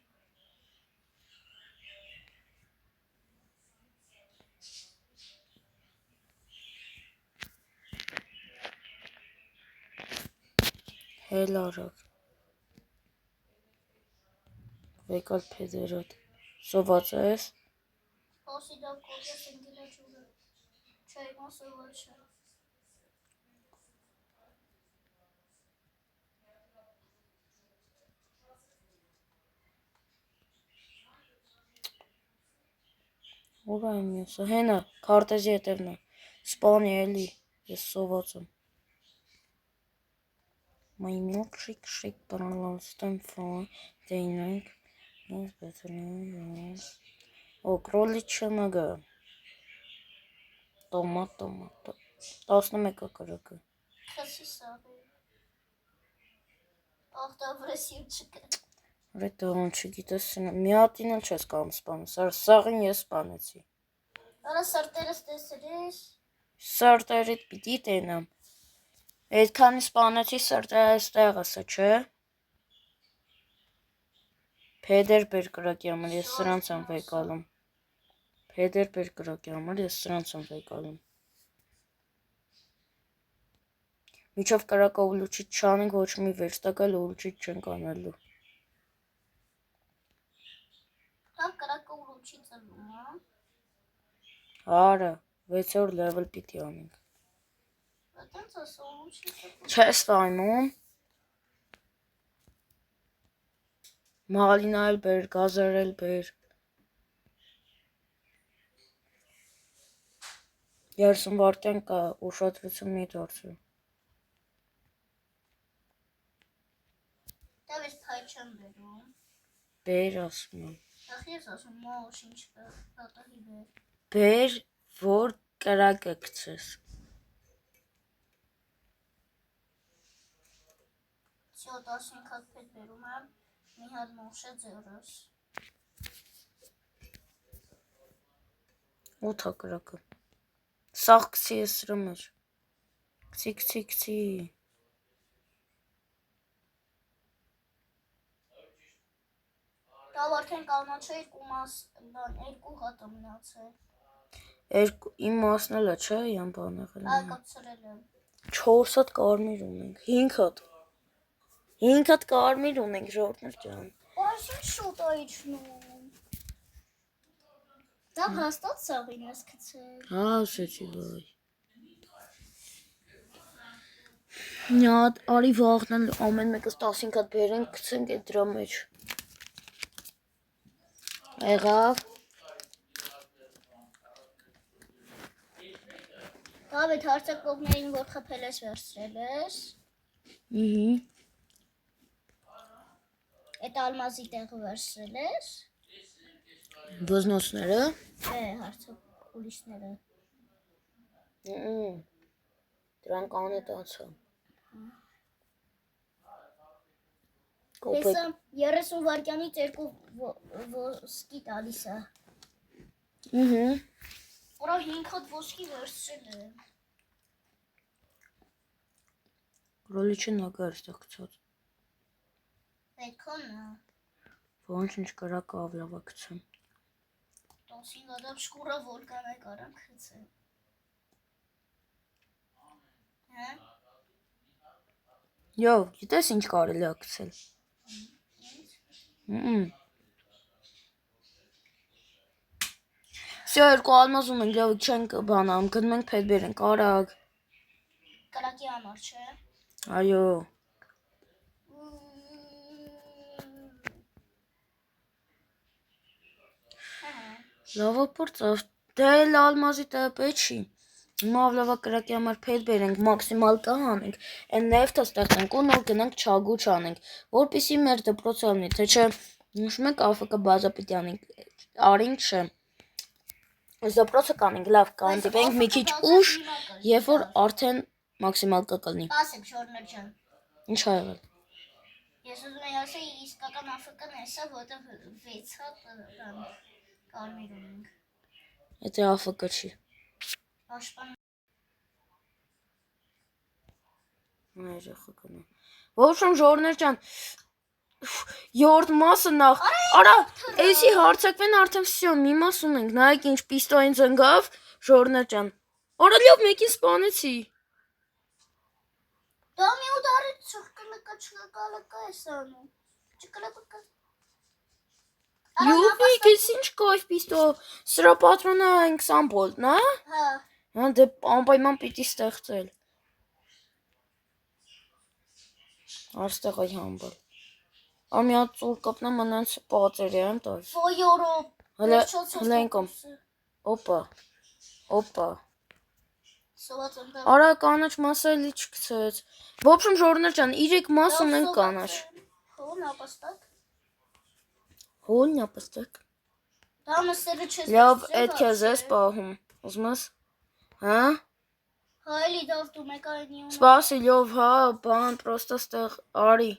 A: Հել արավ։ Վեկալ փեդերատ։ Սոված ես։
B: Պասի դա կոպյաս ընկելա ջուրը։ Չէ, հիմա սոված չէ։
A: Ուր է մյուսը։ Հենա, քարտեզի հետևն է։ Սպանի էլի, ես սոված եմ։ My milkshake բռնալի stand for day-night. Yes, better yes. Օ, կրոլիչը մագա։ Տոմատ։ 11 կրակը։
B: Քսի սարի։ Ախտավրեսիվ չկա։
A: Ռետոն չգիտես, մի հատին էլ չես կամ սպանել, սաղին ես սպանեցի։
B: Արա սարտերս տեսրես։
A: Սարտերիդ պիտի տենամ։ Այդքանի սպանեցի սարտերս տեղսը, չէ։ Փեդեր բեր կրակի համար ես սրանց եմ վեկալում։ Փեդեր բեր կրակի համար ես սրանց եմ վեկալում։ Միջով կրակով լուչիչ չանենք ոչ մի վերստակալ լուչիչ չենք անելու։
B: Հա կրակով լուչի ծնում, հա։
A: Արա, 6-րդ level պիտի անենք։
B: Այդտենց ասա լուչի ծնում։
A: Չես վայմում։ Մալինա էլ բեր, գազեր էլ բեր։ 30 վայրկյան կա, ուշադրություն մի դարձրու։
B: Դա ես փայ չեմ բերում։
A: Բեր ասում եմ։
B: Ախ ես ասում մոշ ինչ պատահի բեր։
A: Բեր, որ կրակը գցես։
B: Всё, 15 հատ փետ բերում եմ, մի հատ մոշը ձեռս։
A: 8 կրակը։ Սաղ գցի ես սրա մեջ։ Գցի։
B: Դա արդեն կանաչը երկու հատ մնացել։
A: Իմ մասն էլ է, չէ, յան բան եղել։
B: Այ կացրել եմ։
A: 4 հատ կարմիր ունենք, 5 հատ։ 5 հատ կարմիր ունենք, ժողովուրդ ջան։
B: Այս ինչ շուտ է իջնում։ Դա հաստատ սաղին ես գցել։
A: Հա, ասեցի վայ։ Նյատ, արի վաղն էլ ամեն մեկս 15 հատ բերենք, գցենք այդ դրա մեջ։ Եղավ։
B: Դավիթ հարցակողներին որ խփել ես վերցրել ես։ Այդ ալմազի տեղը վերցրել ես։
A: Բզնոցները։
B: Հարցակուլիսները։
A: Դրանք անետացա։ Կոպեկ։
B: Հեսա 30 վայրկյանից 2 ոսկի տալիս է։ Որա 5 հատ ոսկի վերցրել է։
A: Գրոլիչը նագար ստեղծած։
B: Պետքոն է։
A: Ոնց ինչ կարա կավլավա գցեմ։
B: 15 հատ շկուրա վոլկան է կարամ գցել։ Հա։
A: Յո, գիտես ինչ կարելի է գցել։ Всё, երկու ալմազում ենք, լավ չենք բանամ, գնում ենք փետ բերենք, արագ։
B: Կրակի համար չէ։
A: Այո։ Լավա պրծավ, դե ալմազի տա պետք չի։ Հիմա ավլավա կրակի համար փետ բերենք, մաքսիմալ կանենք, այն նեֆտը ստեղծենք ու նոր գնանք չագուչ անենք, որպեսզի մեր դպրոցը լինի, թե չէ հիշում եք ԱՖԿ բազա պիտի անենք, արինք չէ։ Դպրոցը կանենք, լավ կանտիվենք մի քիչ ուշ, երբ որ արդեն մաքսիմալ կլինի։
B: Ասեմ Շորներ ջան։
A: Ինչ ա եղել։
B: Ես ուզում եի ասել իսկական ԱՖԿ-ն էսա, որտեղ 6 հատ կարմիր ունենք։
A: Եթե ԱՖԿ չի։
B: Պաշտպան
A: Երեխա կնա։ Ոբշեմ ժողովուրդներ ջան, յորդ մասը նախ, արա, էսի հարցակվեն արդեն վсё, մի մաս ունենք, նայեք ինչ պիստոյին զնգավ, ժողովուրդներ ջան։ Արա լավ մեկին սպանեցի։
B: Դա մի ուդարի չկլկա էսանու։ Չկլկա։
A: Յուղի, քեզ ինչ կայֆ պիստո, սրա պատրոնը 20 վոլտն է։
B: Հա։
A: Հա, դե անպայման պիտի ստեղծել։ Արստեղ այ համբալ։ Ամի հատ ծուր կապնա մնանց պատերի եմ տալ։
B: Ոյորո։
A: Հլա ինքամ։ Օպա։
B: Սոված ընդ։
A: Արա կանաչ մասը էլի չգցեց։ Ոբշեմ ժողովուրդներ ջան, 3 մաս ունենք կանաչ։
B: Հոն ապաստակ։
A: Հոն ապստակ։
B: Դա մսերը չես։
A: Լավ, այդ քեզ ես պահում։ Ուզում ես։ Հա։
B: Հայլի դավ դու մեկ այնի ունի։
A: Սպասի լավ, հա, բան պրոստը ստեղ արի։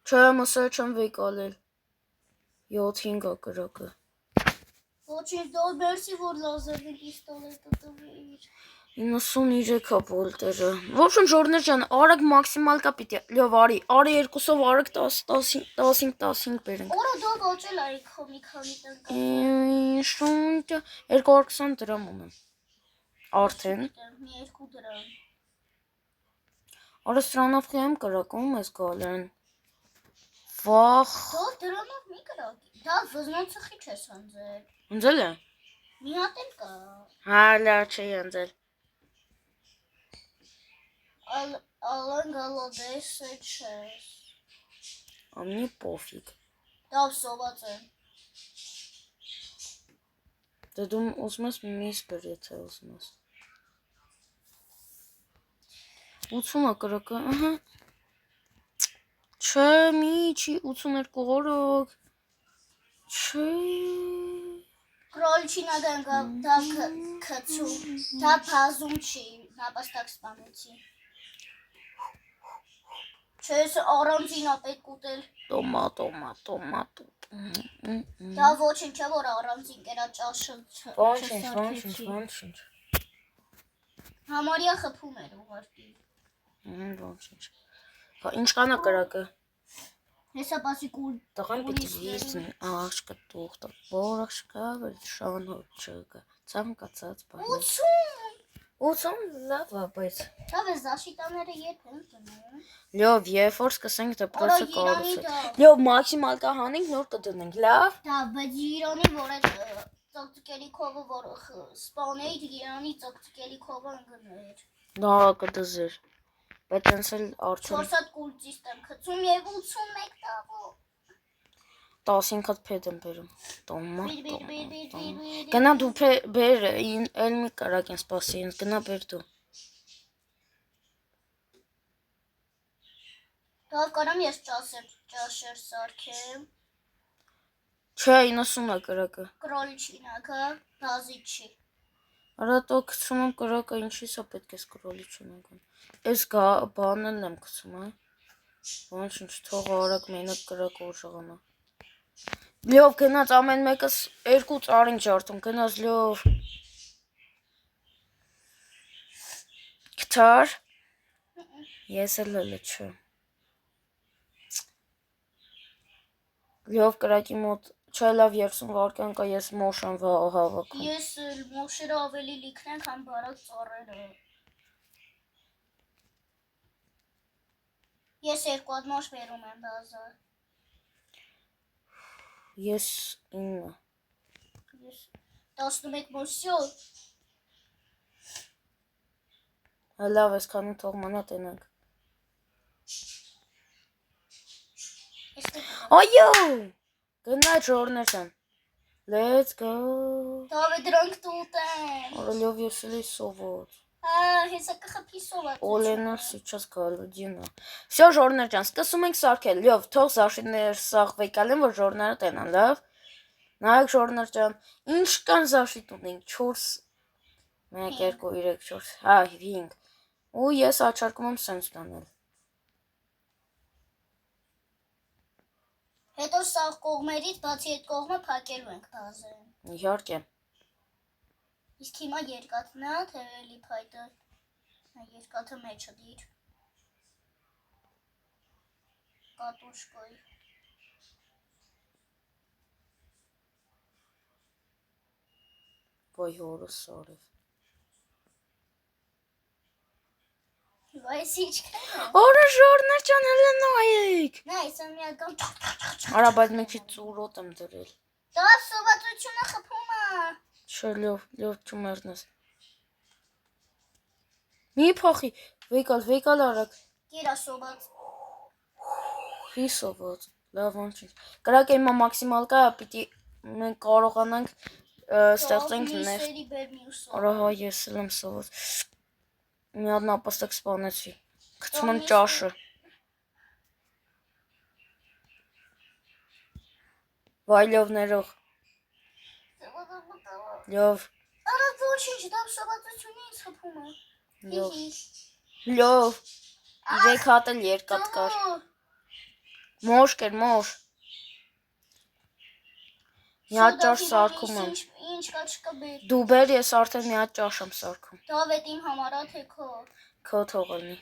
A: Չէ, մսերը չեմ վեկալել։ 7-5 կրակը։
B: Ոչինչ դու բերսի որ լազերնի պիստոլետը տվիր։
A: 93 վոլտերը։ Ոբշեմ ժողովուրդներ ջան, արագ մաքսիմալ կա պիտի։ Լավ, արի երկուսով արագ 15 բերենք։
B: Օրա դու ոչել արի մի քանի տଙ୍କା։
A: Շունչ 220 դրամ ունեմ։ Արդեն։
B: Մի 2 դրամ։
A: Արա սրանով եմ կրակում ես գալեն։ Վախ։
B: Դու դրանով մի կրակի։ Դա վզնոցխի չես անձել։
A: Ընձել է։
B: Մի հատ էլ կա։
A: Հա, լավ չի ընձել։
B: Ալան գալոդես չես։
A: Ամնի պոֆիգ։
B: Դա սոված է։
A: Դե դու ուզում ես միս բեր, եթե ուզում ես։ 80 կրակը, ահա։ Չէ, մի չի 82 օրոք։ Չէ։
B: Կրոլչինա գանգա դա քծու։ Դա փազում չի, նապաստակ սպանեցի։ Չես առանձինա պետք ուտել։
A: Տոմա։
B: Դա ոչինչ չէ որ առանձին կերա ճաշը։
A: Ոչինչ։
B: Համարյա խփում էր ուղարկի։
A: Ոչինչ։ Ինչ կանա կրակը։
B: Հեսա պասի կուլ։
A: Տղան պիտի վիստին աշկը տուղտը, որաշկա վեր շան հոտ չգա, ծամկացած բան։ 80 լավ է, բայց։
B: Դա վեզ զաշիտաները երբ են տնում։
A: Լավ, երբ որ սկսենք դպրոցը կառուցել։ Լավ, մաքսիմալ կա հանենք, նոր կդնենք, լավ։
B: Դա բայց Իրանի որ այդ ծոկցկելի քովը որ սպանեի Իրանի ծոկցկելի քովը ընկներ։
A: Դա կդզեր։ Բայց այնս էլ արդեն
B: 4 հատ կուլտիստ եմ խցում եւ 81 տավո։
A: 15 հատ փետ եմ բերում։ Տոմա։
B: Բիր։
A: Գնա դու բեր, էլ մի կարակ են սպասի, գնա բեր դու։
B: Դա կարամ ես ճաշեր սարքեմ։
A: Չէ, 90 է կրակը։
B: Կրոլչինակը բազիչի։
A: Արա տո գցում եմ կրակը, ինչի՞ս է պետք է սկրոլի չունենան։ Այս բանն եմ գցում, հա։ Ոնց ինչ թող արագ մենակ կրակ օժողանա։ Լյով գնաց ամեն մեկս 2 ծարին ջարդում, գնաց լյով։ Քթար։ Ես էլ չէ։ Լյով կրակի մոտ չէ լավ 30 վայրկյան կա, ես մոշան հավաքում։
B: Ես մոշերը ավելի լիքն են, քան բարակ ծառերը։ Ես 2 հատ մոշ բերում եմ բազար։
A: Ես 9։
B: Ես 11 մոշ սյո։
A: Լավ, այսքանը թող մնա տենանք։ Այո! Գնա ժորներսան։ Let's go։
B: Դավե դրանք տուտեմ։
A: Օրլյով ես էլի սովոտ։
B: Հեսա կխփի սովատ։
A: Օլենա сейчас գալուդինա։ Всё ժորներ ջան, սկսում ենք սարքել։ Լյով, թող զաշիներ սաղ վեկալեն, որ ժորները տենան, լավ։ Նայեք ժորներ ջան, ինչ կան զաշիտ ունենք 4 1 2 3 4 հա 5 ու ես աչարկում եմ սենց տանել։
B: Հետո սաղ կողմերից բացի այդ կողմը փակելու ենք բազեն։
A: Իհարկե։
B: Իսկ հիմա երկաթն է, թե էլի փայտը։ Երկաթը մեջը դիր։ Կատուշկոյ։
A: Ոյ հորս սորև։
B: Այս ինչքան է։
A: Օրը ժորներ ջան հələ նայեք։
B: Նա այս ամիական։
A: Արա բայց մի քիչ ծուրոտ եմ դրել։
B: Դավ սովածությունը խփում է։
A: Չէ լյով չմեռնես։ Մի փոխի, վեկալ արագ։
B: Գերա սոված։
A: Հիսոված, լավ ոչինչ։ Կրակը հիմա մաքսիմալ կա, պիտի մենք կարողանանք ստեղծենք նեֆտ։
B: Միսերի բեր մյուսը։
A: Արա հա ես էլ եմ սոված։ Մի հատ նապաստակ սպանեցի։ Գցում եմ ճաշը։ Վայ լյով ներող։ Լյով։
B: Արա ոչինչ, դավ սովածությունից խփում է։
A: Լյով։ Լյով։ 3 հատ էլ երկաթ կար։ Մոշ կեր, մոշ։ Մի հատ ճաշ սարքում եմ։
B: Ինչ կա չկա բեր։
A: Դու բեր, ես արդեն մի հատ ճաշ եմ սարքում։
B: Դավետ իմ համար է թե քո։
A: Քո թողնի։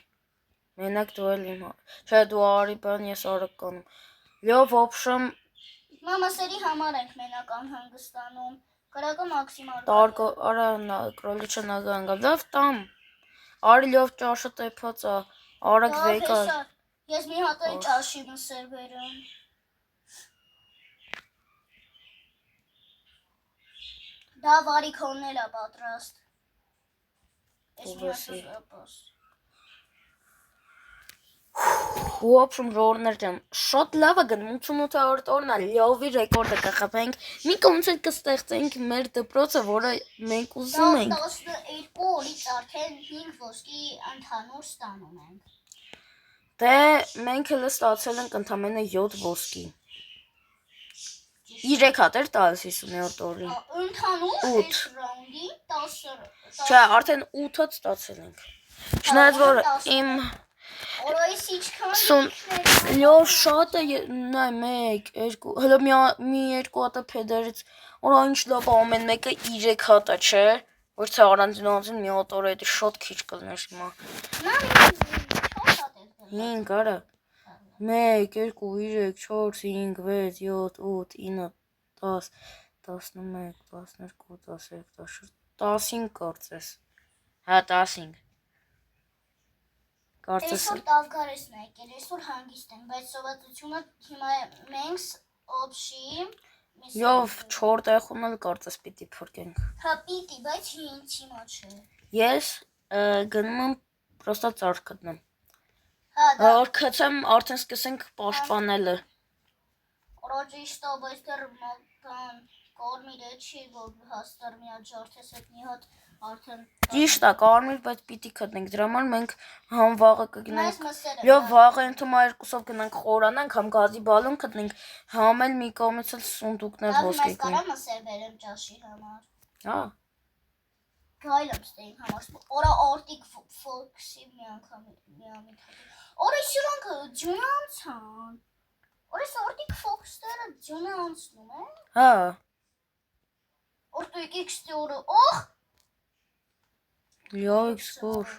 A: Մենակ դու էլ իմ։ Չէ, դու արի բան, ես արագ կանում։ Լյով ոբշեմ
B: Մամասերի համար ենք մենակ անհանգստանում։ Կրակը մաքսիմալ։
A: տարգո, արա կրոլիչը նագանգա։ Լավ տամ։ Արի լյով ճաշը տեփած է։ Արագ վեկա։
B: Ես մի հատ էլ ճաշի մսեր բերեմ։ Դա վարիքոնն էլ է պատրաստ։
A: Ոբշում ժորներ ջան, շատ լավ է գնում 88-րդ օրն է, լյովի ռեկորդը կխփենք։ Մի կոնցերտ կստեղծենք մեր դպրոցը, որը մենք ուզում ենք։
B: 12 օրից արդեն 5 ոսկի ընդհանուր ստանում ենք։
A: Դե մենք էլ ստացել ենք ընդամենը 7 ոսկի։ 3 հատ էր տալիս 50-րդ օրին։
B: Ընդհանուր
A: 8
B: ռաունդի 10։
A: Չէ, արդեն 8 հատ ստացել ենք։ Չնայած որ իմ
B: Օրոյս ինչքան
A: լյով շատ է նայ 1 2 հələ մի 2 հատը փեդերից օրա ինչ լավ ամեն մեկը 3 հատ է, չէ, որ թե առանձին մի հատ օրը դա շատ քիչ կլներ հիմա։ 5 արա 1 2 3 4 5 6 7 8 9 10 11 12 13 14 15 կարծես։ Հա 15
B: Այսօր տավգարեսն է եկել, այսօր հանգիստ են, բայց սովածությունը հիմա մենք օբշի
A: Եվ 4 տեղում էլ կարծես պիտի փրկենք։
B: Հա պիտի, բայց ինձ հիմա չէ։
A: Ես գնում եմ պրոստա ծառ գտնեմ։
B: Հա դա
A: Քցեմ արդեն սկսենք պաշտպանելը։
B: Ռոջիշտ է, բայց դեռ բան կարմիր է չի, որ հաստար մի հատ ջարդես այդ մի հատ արդեն
A: Ճիշտ է, կարմիր, բայց պիտի գտնենք։ Դրա համար մենք համ վաղը կգնանք։
B: Մեզ մսերը։
A: Եվ վաղը ընդհանուր երկուսով գնանք խորանանք, համ գազի բալոն գտնենք, համ էլ մի կողմից էլ սունդուկներ
B: Լավ,
A: ոսկի
B: մեզ կարա մսեր բերեմ ճաշի համար։
A: Հա։
B: Գայլամ ստեին համարսում։ Օրա արտիկ ֆոքսի միամիտ։ Օրա շրանքը ջունը անցան։ Օրա արտիկ ֆոքսները ջունը անցնում է։
A: Հա։
B: Օրտու եկեք ստի օրը։ Օխ։
A: Լյոյք սկոր։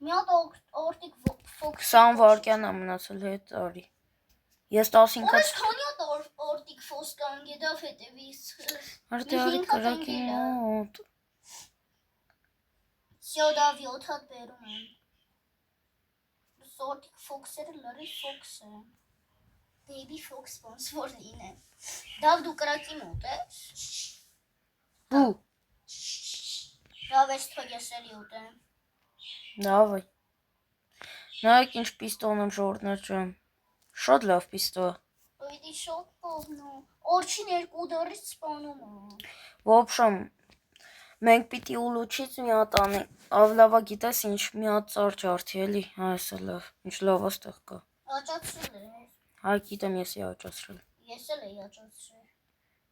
B: Մի հատ արտիկ ֆոքս
A: 20 վարկյան է մնացել հետ արի։ Ես 15-ից
B: Օրս քանի հատ արտիկ ֆոքս կան գեդավ հետևից։
A: արդի արի կրակի մոտ։
B: Սյոդավ 7 հատ բերում եմ։ Արտիկ ֆոքսերը լրի ֆոքս է։ Baby fox ոնց որ լինեն։ Դավ դու կրակի մոտ ես։
A: Բու։
B: Դավ ես թող ես էլի ուտեմ։
A: Դավայ։ Նայեք ինչ պիստոն եմ ժողովուրդներ ջան։ Շատ լավ պիստո։
B: Պիտի շատ բողնու։ Օրչին 2 դարից սպանում է։
A: Ոբշամ մենք պիտի ուլուչից մի հատ անենք։ Ավլավա գիտես ինչ մի հատ ծառ ջարդի էլի։ Այսա լավ։ Ինչ լավ աստեղ կա։
B: Աճացրել է։
A: Հա գիտեմ ես էի աճացրել։
B: Ես էլ էի աճացրել։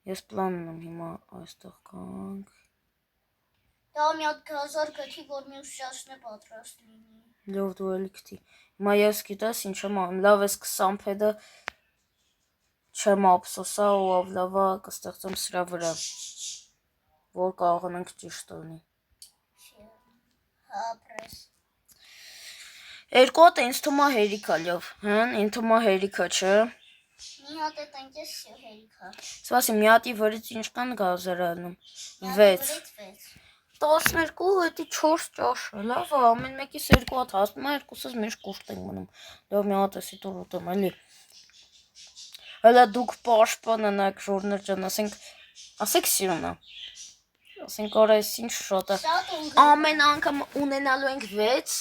A: Ես պլան ունեմ հիմա այստեղ կանք։
B: Դա մի հատ գազար գտի, որ մի ուշաշն է պատրաստ լինի։
A: Լավ դու էլի գտի։ Հիմա ես գիտես ինչ եմ անում։ Լավ ես 20 փեդը չեմ ափսոսա ու ավլավա կստեղծեմ սրա վրա։ Որ կարողանանք ճիշտ լինի։
B: Հա, պրես։
A: Երկու հատ ինձ թվում է հերիքա լավ, հն, ինձ թվում է հերիքա, չէ։
B: Մի հատ է տանքես հերիքա։
A: Սպասի մի հատի վրից ինչ կան գազեր անում։ 6 12 հետի 4 ճաշը, լավ է, ամեն մեկից 2 հատ հասնում է, երկուսս մեր կուշտ ենք մնում։ Լավ մի հատ էսի տուր ուտեմ, էլի։ Հələ դուք պաշտպանանակ ժողովուրդներ ջան, ասենք սիրունա։ Ասենք օր այս ինչ շատ է։ Ամեն անգամ ունենալու ենք 6,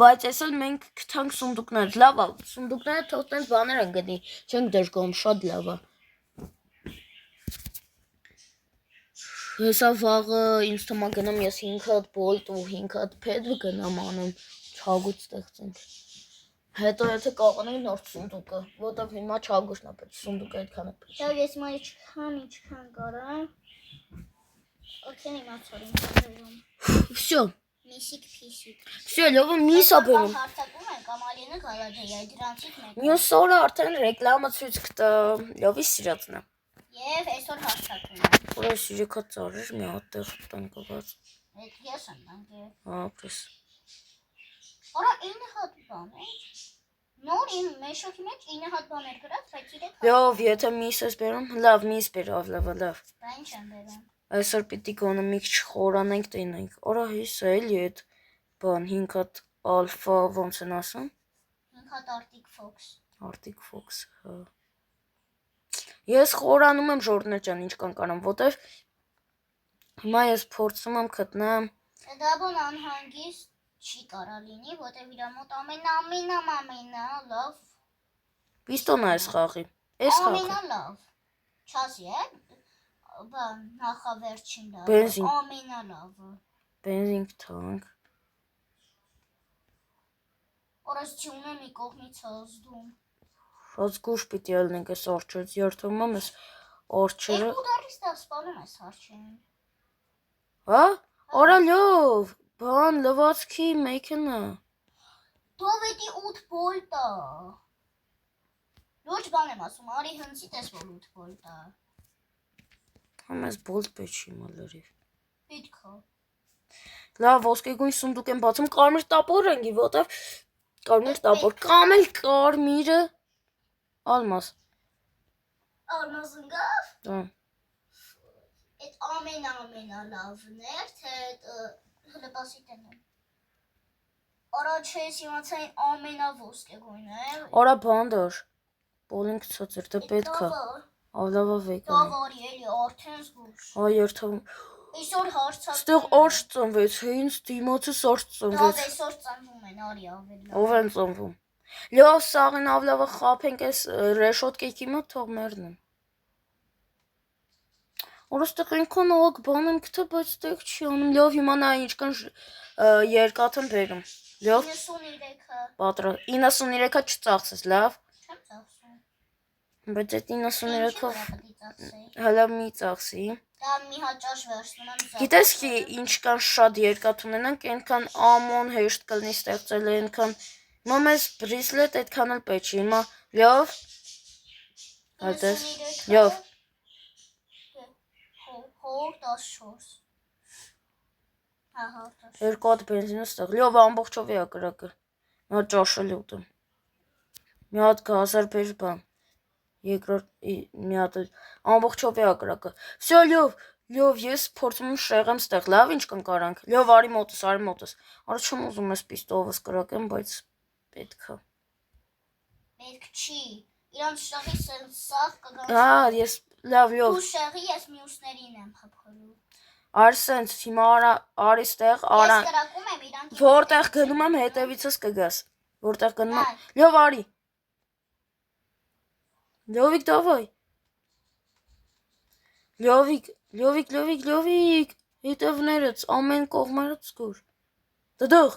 A: բայց այսօր մենք գտանք սունդուկներ, լավ է, սունդուկները թող տենց բաներ են գտնի, չենք դժգոհում, շատ լավ է։ Հեսա վաղը ինձ թվում է գնամ ես 5 հատ բոլտ ու 5 հատ փեդ գնամ անեմ, չագուտ ստեղծենք։ Հետո եթե կարողանանք նոր սունդուկը, որտեվ հիմա չագուշն է պետք, սունդուկը այդքան է պետք։
B: Դա ես մա ինչքան կարա։ Okay, իմացար ինձ բերում։
A: Всё,
B: Միսիկ փիսիկ։
A: всё, լավ միսա բերում։
B: Հարթակում են կամ ալինը գալադեյա, դրանցից մեկը։
A: Մյուս օրը արդեն ռեկլամը ցույց կտա, լավի սիրածն է։
B: Եվ այսօր հարթակում է։
A: Որ այս 3 հատ ծառեր մի հատ տեղ տնկված։
B: Այդ ես եմ անկել։
A: Հա, պես։
B: Արա 9 հատ բան է։ Նոր մեշոքի մեջ 9 հատ բաներ գրած, բայց 3 հատ։
A: Լավ, եթե միս ես բերում, լավ միս բերավ, լավ։
B: Դա ինչ եմ բերում։
A: Այսօր պիտի գոնե մի քիչ խորանենք տենենք։ Օրա հիսա էլի այդ բան 5 հատ ալֆա ոնց են ասում։
B: 5 հատ արտիկ ֆոքս։
A: Arctic Fox, հա։ Ես խորանում եմ ժողովուրդներ ջան, ինչ կան կանամ, որտեվ հիմա ես փորձում եմ գտնեմ։
B: Դա բան անհանգիստ չի կարա լինի, որտեվ իր մոտ ամենա լավ
A: Պիստոն է այս խաղի։ Այս խաղը։
B: ամենալավ չասի է բան նախավերջին լավ
A: Բենզին։
B: ամենալավը
A: Բենզին թանկ։
B: Օրս չունեմ մի կողմից ազդում
A: Շատ զգուշ պիտի ելնենք այս արջերից, երթվում եմ այս արջերը։
B: Երկու դարից դա սպանում ես արջերին
A: Հա? Օրա լավ, բան լվացքի մեքենա։
B: Դովետի 8 վոլտա Լուրջ բան եմ ասում, արի հնցի տես որ 8 վոլտա
A: Համ ես բոլտ պետք չի մալերիվ։
B: Պետք է
A: Լավ, ոսկեգույն սունդուկ եմ բացում, կարմիր տապոր ենք, որտեվ կարմիր տապոր, կամ էլ կարմիրը ալմաս։
B: Ալմազ ընկավ
A: Դա։
B: Այդ ամենալավն էր, թե հլպասի տնեմ Արա չես իմացային ամենավոսկեգույն է
A: Օրա բանդար, բոլին կցած էր, դա պետք է, ավլավա վեկան է։
B: Դա վարի էլի, արդեն զգուշ
A: Հա երթվում,
B: Այսօր հարցակ
A: ստեղ արջ ծնվեց, հեինց դիմացս արջ
B: Դա
A: ծնվեց,
B: այսօր ծանվում են, արի ավելի
A: ով են ծնվում։ Լավ սաղին ավլավա խապենք այս ռեշոտ կեքի մոտ թող մերն են։ Որստեղ ինքան աղակ բան եմ գտա, բայց տեղ չի անում, լավ հիմա նա ինչքան երկաթ եմ բերում, լավ
B: 93-ը,
A: պատրաստ, 93-ը չծախսես, լավ,
B: չեմ ծախսում
A: բայց այդ 93-ով
B: Ինչի վրա պտի ծախսեի
A: հələ մի ծախսի,
B: Դա մի հաճաշ վերցնում եմ։
A: Գիտես ki ինչքան շատ երկաթ ունենանք, այնքան ամոն հեշտ կլինի ստեղծել այնքան։ Հիմա մեզ բրիսլետ այդքան էլ պետք չի։ Հիմա լավ։ Հատես։ Լավ։
B: Հոր 14։ Հա, 14։
A: Երկու հատ բենզինը ստեղ։ Լավ ամբողջով է կրակը։ Մի հատ ճաշել ուտեմ։ Մի հատ գազար բեր բան։ Երկրորդ մի հատ ամբողջով է կրակը։ Всё լավ։ Լավ, ես փորձում եմ շեղեմ ստեղ։ Լավ ինչ կնկարանք։ Լավ, արի մոտս։ Արա չեմ ուզում ես պիստոլս կրակեմ, բայց պետքա։
B: Պետք չի։ Իրանց շեղի սաղ կգամ։
A: Հա, ես լավ։
B: Դու շեղի, ես մյուսներին եմ խփելու։
A: Արսենց, հիմա արի ստեղ, արա։
B: Ես կրակում եմ իրանք։
A: Որտեղ գնում եմ, հետևիցս կգաս։ Որտեղ գնում եմ։ Լավ, արի։ Լովիկ, դավայ։ Լովիկ, հետևներս, ամեն կողմերս գոր։ Դդող,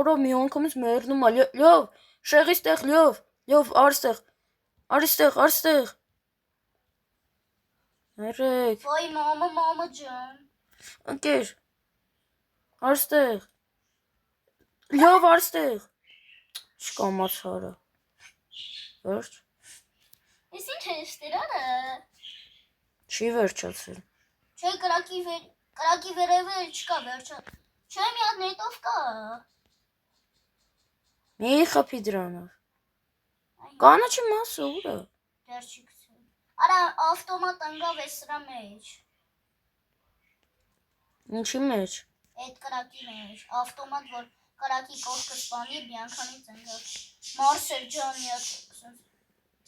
A: արա մի անգամից մերնում է, լավ, շեղի ստեղ, լավ, արստեղ։ Ներեք,
B: Ոյ մամա ջան։
A: ընկեր, արստեղ, լավ, արստեղ, չկամաց հարը, վերջ,
B: Ես ինչ ես տերանը։
A: չի վերջացել,
B: Չէ կրակի վերևը չկա վերջա։ Չէ մի հատ նետով կա։
A: մի խփի դրանով, կանաչի մասը ուր է,
B: Դեռ չի գցել։ Արա ավտոմատ ընկավ է սրա մեջ։
A: ինչի մեջ,
B: Այդ կրակի մեջ, ավտոմատ որ կրակի կողքը սպանի միանգամից ընկավ։ Մարսել ջան մի հատ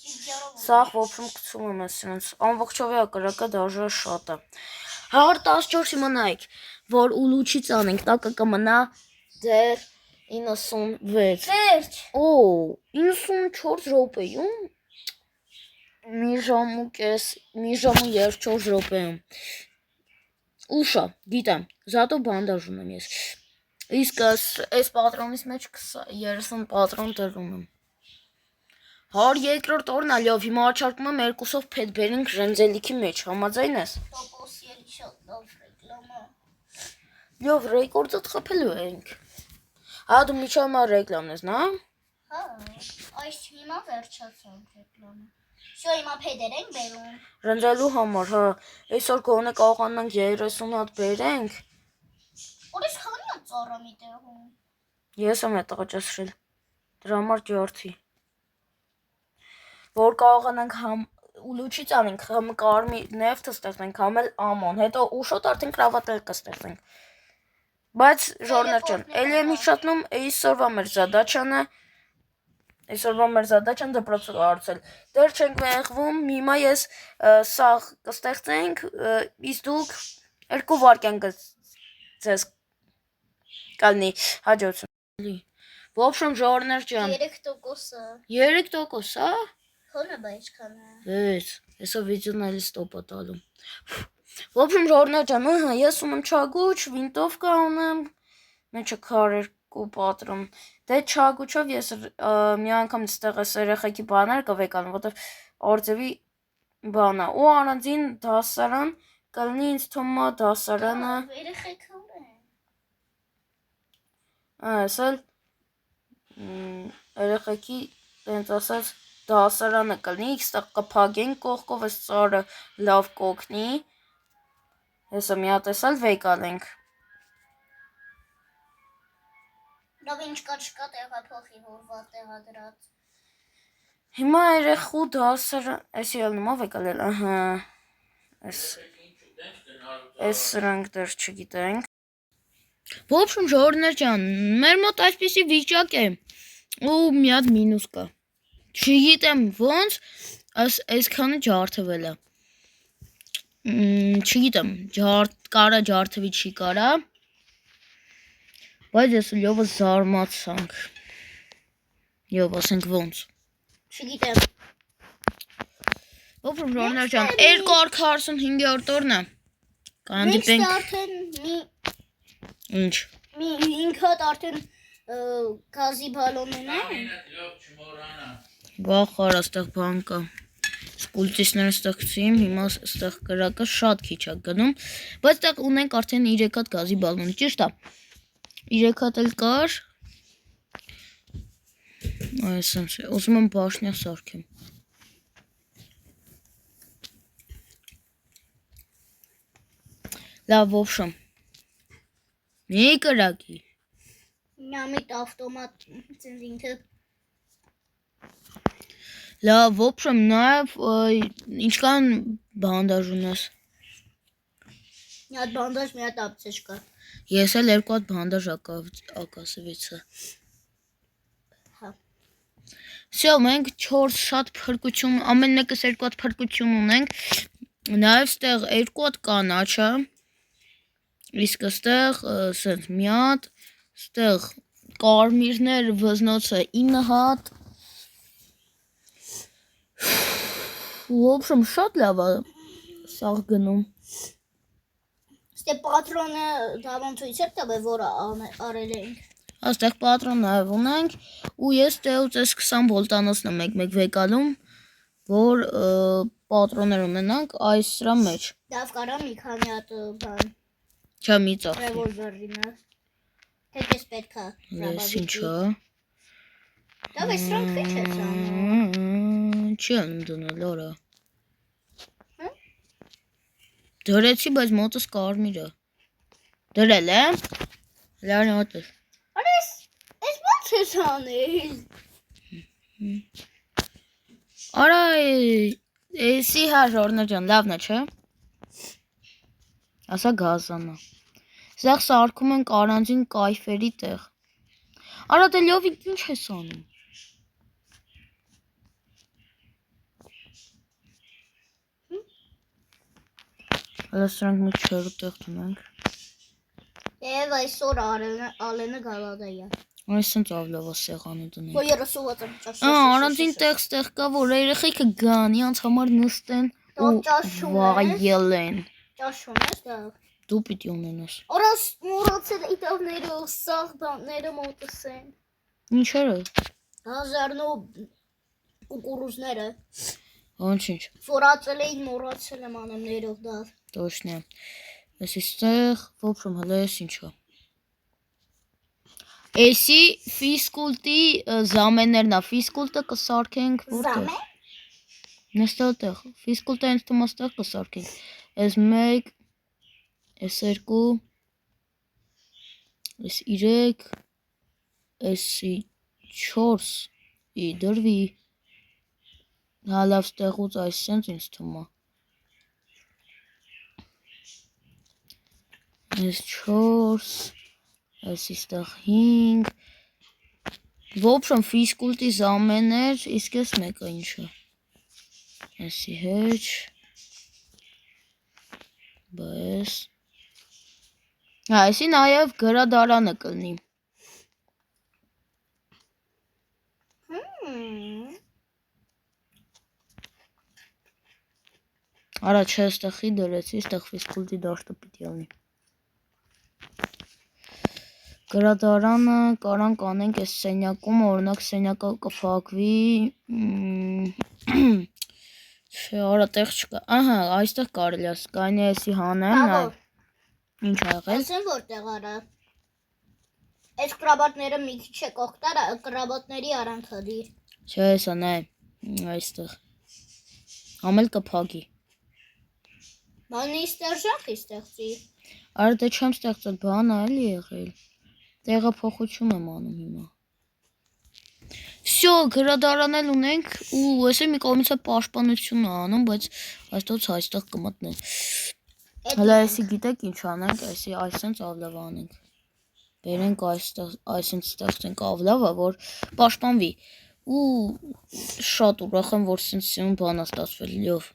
A: սաղ ոպրում կցում եմ ես սրանց, ամբողջով է կրակը դաժա շատ է, 114 իմանայիք, որ ուլուչից անենք, տակը կմնա դեր 96,
B: Վերջ։
A: 94 ռոպեյում, մի ժամ ու 3-4 ռոպեյում, ուշա, գիտեմ, զատո բանդաժ ունեմ ես, իսկ այս պատրոնից մեջ 30 պատրոն տրում եմ, 102-րդ օրն ալյով, հիմա աչարկում եմ երկուսով պետ բերինք ռենձելիքի մեջ, համաձայն ես,
B: Տոպոս ելի շատ լավ ռեկլամա։
A: լավ ռեկորդդ խպելու ենք, հա դու միջամա ռեկլամն ես, նա,
B: Հա, այս հիմա վերջացանք ռեկլամը։ Շո հիմա փեդեր ենք բերում։
A: Ռենձելու համար, հա, այսօր գոնե կարողանանք 30 հատ բերենք,
B: Որից խանի է ծառամի տեղում։
A: ես եմ է տղաճասրել, դրա համար ջարդի, որ կարողանանք ուլուչից անենք, համ կարմի նեվթը ստեղծենք, համ էլ ամոն, հետո ուշոտ արդեն կրավատել կստեղծենք, բայց ժորներ ջան, էլի եմ հիշատնում այսօրվա մեր զադաչան դպրոցը հարցել, դեր չենք մեղվում, հիմա ես սաղ կստեղծենք, իսկ դուք 2 վարկյան ձեզ կալնի հաջողություն, ոբշում ժորներ ջան,
B: 3%-ը։
A: 3%, հա?
B: Քոնը բայց քանը։
A: Հեսա վիդեոն այլ ստոպ է տալու, ոբշում ժորներ ջան, ես ունեմ չագուչ, վինտովկա ունեմ, մեջը քարերկու պատրոն, դե չագուչով ես մի անգամ ստեղ ես երեխեքի բաներ կվեկանում, որտև արձևի բանա, ու առանձին դասարան, կլնի ինձ թոմա դասարանը,
B: Երեխեքը ուր են։
A: Ասել երեխեքի տենց ասած դասարանը կլնի, ստեղ կփագենք կողքով, այս ծառը լավ կոգնի, հեսա մի հատ էսալ վեկալենք,
B: Լավ ինչ կա չկա տեղա փոխի որ վատ տեղա դրած։
A: հիմա երեխու դասարան, էսի էլ նմա վեկալել, ահա, այս սրանք դեր չգիտենք, ոբշում ժորներ ջան, մեր մոտ այսպիսի վիճակ է, ու մի հատ մինուս կա, չգիտեմ ոնց, այսքանը ջարդվել է, չգիտեմ, կարա ջարդվի չի կարա, բայց ես լյովը զարմացանք, լյով ասենք ոնց,
B: Չգիտեմ։
A: ոբշում ժորներ ջան, 245-րդ օրն է, կանդիպենք,
B: արդեն
A: ինչ,
B: մի 5 հատ արդեն գազի բալոն ունեն։
A: վախ արա ստեղ բան կա, Կուլտիստները ստեղծում, հիմա ստեղ կրակը շատ քիչ է գնում, բայց այդտեղ ունենք արդեն 3 հատ գազի բալոն, ճիշտ է։ 3 հատ էլ կար։ Այսպես է, ուզում եմ բաշնյա սարքեմ։ Լավ, в общем։ Մի կրակի։
B: Միամիտ ավտոմատ ինքը
A: Լավ, в общем, նաև ինչքան բանդաժ ունես։
B: մի հատ բանդաժ, մի հատ ապցեշկա։
A: Ես էլ 2 հատ բանդաժ ակասվեցա։
B: Հա։
A: Всё, մենք 4 շատ փրկություն, ամեն մեկս 2 հատ փրկություն ունենք։ Նաև ստեղ 2 հատ կանաչ է։ Իսկ ստեղ սենց մի հատ, ստեղ կարմիրներ վզնոցը 9 հատ։ В общем, շատ լավ է սաղ գնում։
B: Ստե պատրոնը դավան ցույց էր տվել, որը արել ենք։
A: Այստեղ պատրոն նաև ունենք ու ես դեուց այս 20 վոլտանոցն եմ մեկ վեկալում, որ պատրոններ ունենանք այս սրա մեջ։
B: Դավ կարա մի քանի հատ բան։
A: Չէ, մի ծախսի։
B: Ռևոլվերինը։ Հետես պետքա։
A: Ես ինչա։
B: Դավ այս սրանք քիչ է սանում։
A: Չի անում դնել, օրա։ Դրեցի, բայց մոտս կարմիր է։ Դրել է։ Լավ մոտս։
B: Արես, այս ո՞նց է սանել։
A: Արա, էսի հա ժորնա ջան, լավն է, չէ։ Ասա գազանա։ Սաղ սարքում ենք առանձին կայֆերի տեղ։ Արա դե լյովի ինչ ես անում։ Հələ սրանք մի չերու տեղ դունենք։
B: Եվ այսօր Ալենը գալադա է։
A: Այսինչ ավլավա սեղանը դնենք։
B: Որ 30 հատ ճաշ։
A: Առանձին տեղ ստեղ կա, որ երեխեքը գան, իրանց համար նստեն ու վայելեն։
B: Ճաշ ունես դա։
A: Դու պիտի ունենաս։
B: Օրս մոռացել իտավները, սաղ բանները մոտս են։
A: Ինչերը։
B: Գազարն ու կուկուրուզները։
A: Ոչինչ։
B: Ֆորացել էին, մոռացել եմ անուններով դա։
A: Точно։ Ես այստեղ, в общем, հələ ես ինչա։ Էսի ֆիզկուլտի զամեններն է, ֆիզկուլտը կսարքենք որտեղ։ Զամեն։ Նստել ֆիզկուլտը ինձ թվում է ստեղ կսարքենք։ Այս 1, այս 2, այս 3, այս 4 ի դրվի։ Հա լավ ստեղուց այս սենց ինձ թվում է։ Այս 4, այս իստեղ 5, в общем, ֆիզկուլտի զամեններ, իսկ ես մեկը ինչը, այսի հեչ, բես, այսի նաև գրադարանը կլնի, արա չէ, ստեղի դրեցի, ստեղ ֆիզկուլտի դաշտը պիտի ալնի, գրադարանը կարանք անենք այս սենյակում, օրինակ սենյակը կփակվի, չէ, արա տեղ չկա, ահա, այստեղ կարելի է, կայնի էսի հանեմ, ինչ ա եղել։
B: Ասեն որտեղ արա։ Այս կրաբատները մի քիչ է կողտար, կրաբատների արանքը դիր։
A: Չէ, հեսա նայ, այստեղ, համել կփակի։
B: Մանի ստերժախ ստեղծի։
A: Արա դե չեմ ստեղծել, բան այլ եղել։ Տեղափոխություն եմ անում հիմա։ Всё, գրադարան էլ ունենք ու էսի մի կողմից է պաշտպանություն անում, բայց այստեղից այստեղ կմտնեն։ Հələ էսի գիտեք ինչ անենք, էսի այսենց ավլավ անենք։ Բերենք այստեղ, այսենց ստեղծենք ավլավը, որ պաշտպանվի։ Ու շատ ուրախ եմ, որ սենց սյուն բան է ստացվել լյով։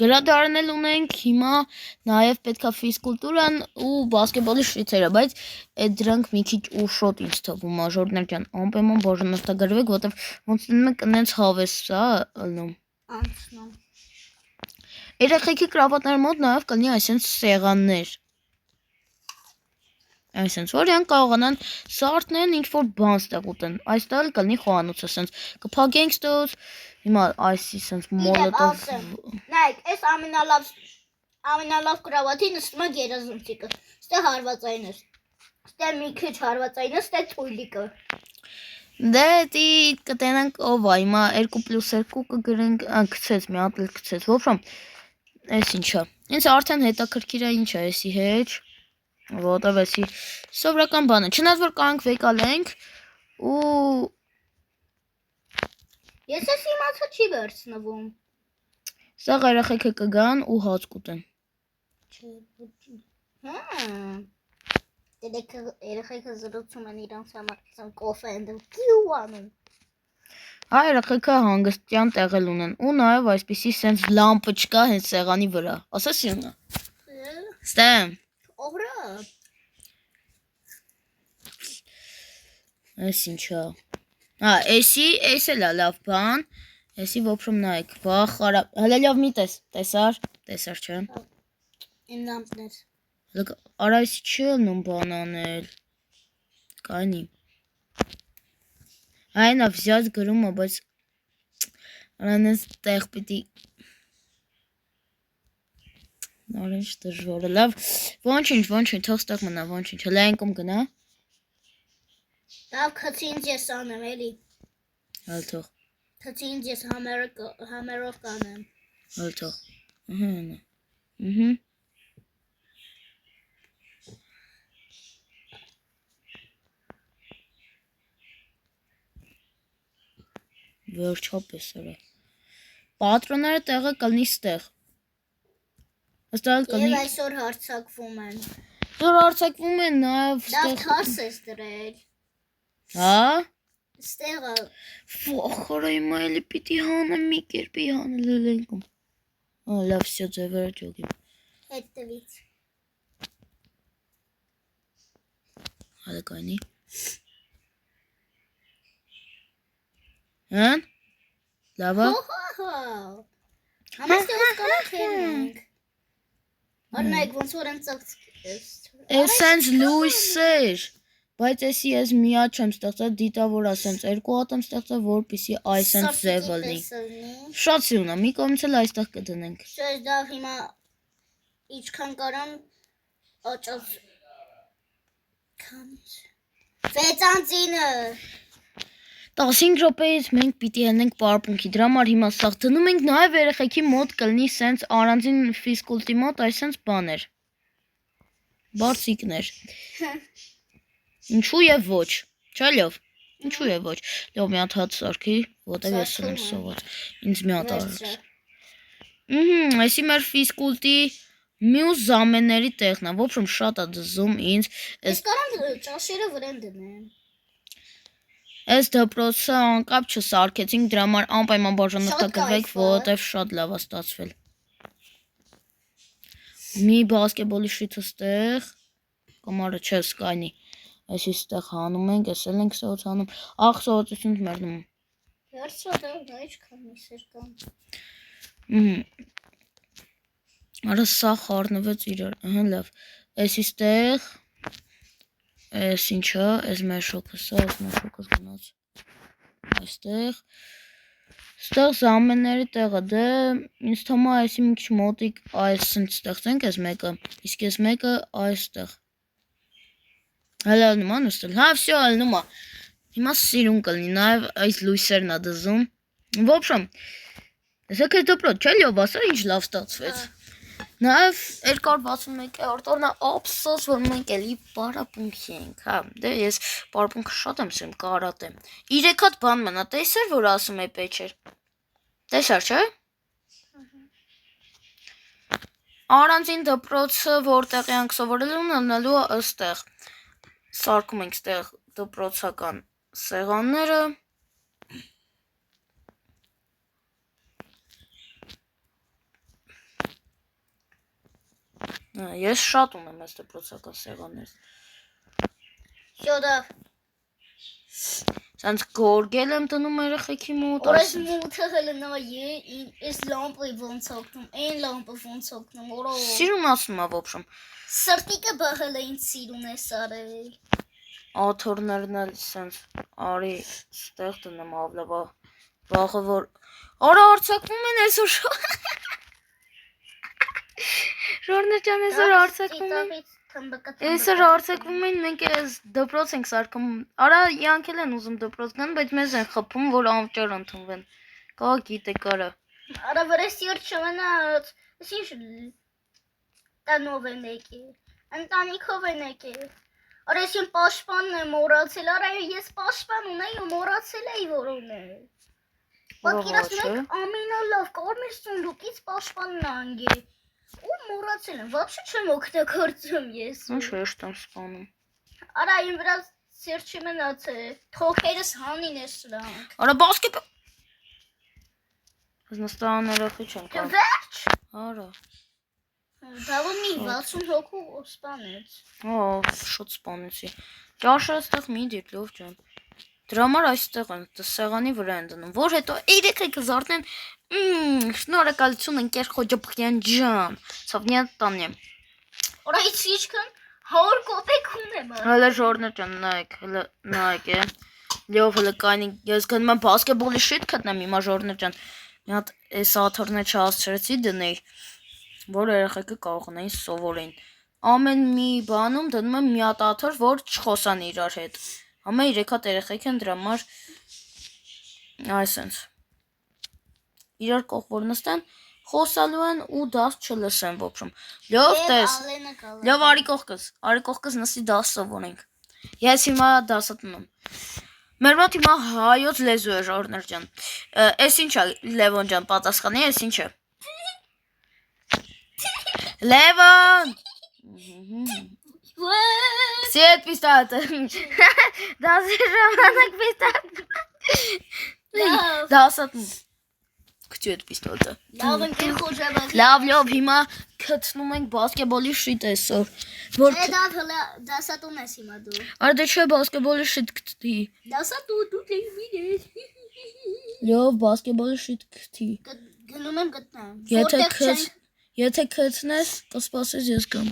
A: Գրադարան էլ ունենք, հիմա նաև պետքա ֆիզկուլտուրան ու բասկետբոլի շրիցերը, բայց դրանք մի քիչ ուշոտ ինձ թվում է, ժորներ ջան, անպայման բաժանորդագրվեք, որտեվ ոնց դնում եք հավես է ալնում։
B: Անցնում։
A: Երեխեքի կրավատների մոտ նաև կլինի այսպես սեղաններ։ Այսպես որ իրենք կարողանան սարթնեն ինչ որ բան ստեղ ուտեն։ Այստեղ կլինի խոհանոցը, այսպես կփակենք ստոց, Հիմա այսի սենց մոլոտով
B: Նայեք, այս ամենալավ կրավաթի նստում է գերազնցիկը։ Ստե հարվածային է։ Ստե մի քիչ հարվածային է, ստե թույլիկը։
A: Դե դի կտենանք ով է, հիմա 2+2 կգրենք, գցեց, մի հատ էլ գցեց, ոբրամ, այս ինչա, ինձ արդեն հետաքրքիր է ինչ է, էսի հետ, որտև էսի սովորական բան է, չնայած որ կանք վեկալենք, ու
B: Ես ես իմացա չի վերցնվում։
A: Սաղ երեխեքը կգան ու հաց կուտեն։
B: Երեխեքը զրուցում են իրանց համար կոֆե են դեմ կիու անում։
A: Այ երեխեքը հանգստյան տեղել ունեն ու նաև այսպիսի սենց լամպը չկա հենց սեղանի վրա։ Ասա Սիրունա։ Ստեմ։
B: Օհրա։
A: Այս ինչա։ Էս էլ է լավ բան։ Էսի ոբրում նայեք, վախ արա։ Հələ լավ մի տեսար չէ։
B: Այն լամպներ։
A: Արա էսի չի ելնում բան անել։ Կանի։ Այն ավզյաց գրում է, բայց արանես տեղ պիտի նորինչ դժվար է, լավ, ոչինչ, թող ստեղ մնա, ոչինչ, հələ այնքում գնա։
B: Լավ, քցի ինձ ես անեմ, էլի։
A: Հəլ թող։
B: Քցի ինձ ես համերով կանեմ։
A: Հəլ թող։ Վերջապես արա։ Պատրոնները տեղը կլնի ստեղ։
B: Եվ այսօր հարցակվում են։
A: Որ հարցակվում են նաև
B: Լավ թարս ես դրել։
A: Հա։
B: Ստեղը։
A: Վախ հիմա էլի պիտի հանեմ մի կերպի հանել էլ ենքում։ Լավ վсё ձևերը ջոգիմ։
B: Հետևից։
A: Հələ կայնի։ Հən։ Լավա։
B: Համեստի ոս կանանք հենենք։ Արնայք ոնց որ են ծաղց։
A: Էս սենց լույս էր, բայց էսի ես միա չեմ ստեղծել դիտավորա սենց երկու հատ եմ ստեղծել, որպիսի այս սենց ձև լինի։ Շատ Սիրունա, մի կողմից էլ այստեղ կդնենք։
B: Շես դավ հիմա իչքան կարամ աճած վեցանցինը
A: 15 րոպեից մենք պիտի ելնենք պարապունքի, դրա համար հիմա սաղ դնում ենք նաև երեխեքի մոտ կլնի սենց առանձին ֆիզկուլտի մոտ այս սենց բաներ, բարձիկներ, ինչու և ոչ, չէ լավ, ինչու և ոչ, լավ մի հատ հատ սարքի, ոտև ես եմ սովոր, ինձ մի հատ արած, այսի մեր ֆիզկուլտի մյուս զամենների տեղն է, ոբրում շատ է դզում ինձ,
B: ես կարամ ճաշերը վրեն դնեմ,
A: Այս դպրոցը անկապ չսարքեցինք, դրա համար անպայման բաժանորդագրվեք, որովհետև շատ լավ է ստացվել։ Մի բասկետբոլի շիթը ստեղ, կամարը չէ սկայնի, այսի ստեղ հանում ենք, ես էլ ենք սոց հանում, աղ սոծություն մերնում։
B: Վերցա դա, նա իչքան միսեր կան։
A: Արա սա խարնվեց իրար, լավ, այսի ստեղ, Այս ինչա, այս մեր շոքս գնաց, այստեղ, ստեղ զամենների տեղը, դե, ինձ թոմա այսի մի քիչ մոտիկ այս սենց ստեղծենք այս մեկը, իսկ այս մեկը այստեղ, հələ նման ուստել, հա վсё ելնումա, հիմա Սիրուն կլնի, նաև այս լույսերն է դզում, ոբշամ, ես եք այս դպրոց, չէ լյով ասա ինչ լավ ստացվեց, Նաև 261-րդ օրն է ափսոս, որ մենք էլի պարապունքի ենք, հա, դե ես պարապունքը շատ եմ սիրում, կարատեմ, 3 հատ բան մնա, տեսար, որ ասում է պեչեր, տեսար, չէ, առանձին դպրոցը, որտեղ ենք սովորել ունենալու ըստեղ, սարքում ենք ստեղ դպրոցական սեղանները, Ես շատ ունեմ այս դպրոցական սեղաններ։
B: Շոդավ։
A: Սենց գորգել եմ տնում երեխեքի մոտ։
B: Օրես մութը հլնա ես լամպը ոնց օգնում, այն լամպը ոնց օգնում, օրո։
A: Սիրուն ասում է ոբշում։
B: Սրտիկը բահել էին սիրուն ես արել։
A: Աթորներն էլ սենց արի ստեղ տնեմ ավլավա Վախը որ Արա արցակվում են այսօր Ժորներ ջան այսօր արցակվում են Այսօր արցակվում են մենք այս դպրոց ենք սարքում Արա յանքել են ուզում դպրոց գան բայց մեզ են խփում որ անվճար ընդունվեն Կա գիտեք արա
B: Արա վրես երբ չմնաց Ինչ տանով են եկել Ընտանիքով են եկել Արա ես իմ պաշտպանն եմ մոռացել Արա ես պաշտպան ունեի ու մոռացել էի որ ունեի Պատկերացնում եք ամենալավ կարմիր սունդուկից պաշտպանն անգե ու մոռացել եմ вообще չեմ օգտագործում ես
A: Ինչ հեշտ եմ սպանում
B: Արա իմ վրա սեր չմնացել թոքերս հանին է սրանք
A: Արա բասկետբոլ Հզնստան երեխի չեն կարող
B: Վերջ
A: Արա
B: Բավոն մի 60 հոգու սպանեց
A: Շոտ սպանեցի Ճաշը այստեղ մի դիք լով ջան Դրա համար այստեղ են սեղանի վրա են դնում որ հետո երեքը կզարթնեն շնորհակալություն ընկեր Խոջոբխյան ջան Սովնյատանյա
B: Արա ից իչքան 100 կոպեկ ունեմ
A: Հələ ժորներ ջան նայեք Լյով հələ կանի ես գնում եմ բասկետբոլի շիտ գտնեմ հիմա ժորներ ջան մի հատ այս աթոռներ չհասցրեցի դնել որ երեխեքը կարողանային սովորեն ամեն մի բանում դնում եմ մի հատ աթոռ որ չխոսան իրար հետ Համա 3 հատ երեխեք են դրա համար այսպես իրար կողք որ նստեն խոսալու են ու դաս չլսեն в общем Լյով տես Լյով արի կողքս նստի դաս սովորենք Ես հիմա դասը տնում Մեր մոտ հիմա հայոց լեզու է ժողովուրդ ջան Էս ինչ է Լևոն ջան պատասխանի էս ինչ է Լևոն Սիետ պիստատ Դասի ժամանակ պիստատ Դասատն Քչի էտ պիստոտը
B: Լավ ընկեր խոջաբակ
A: Լավ հիմա կծնում ենք բասկետբոլի շիտ այսօր
B: Դավ հլա դասատուն ես հիմա դու
A: Արա դե չէ բասկետբոլի շիտ կտի
B: Դասատու դու տեզմին ես
A: Լավ բասկետբոլի շիտ կտի
B: Գնում եմ գտնեմ
A: Եթե կծնես կսպասես ես կամ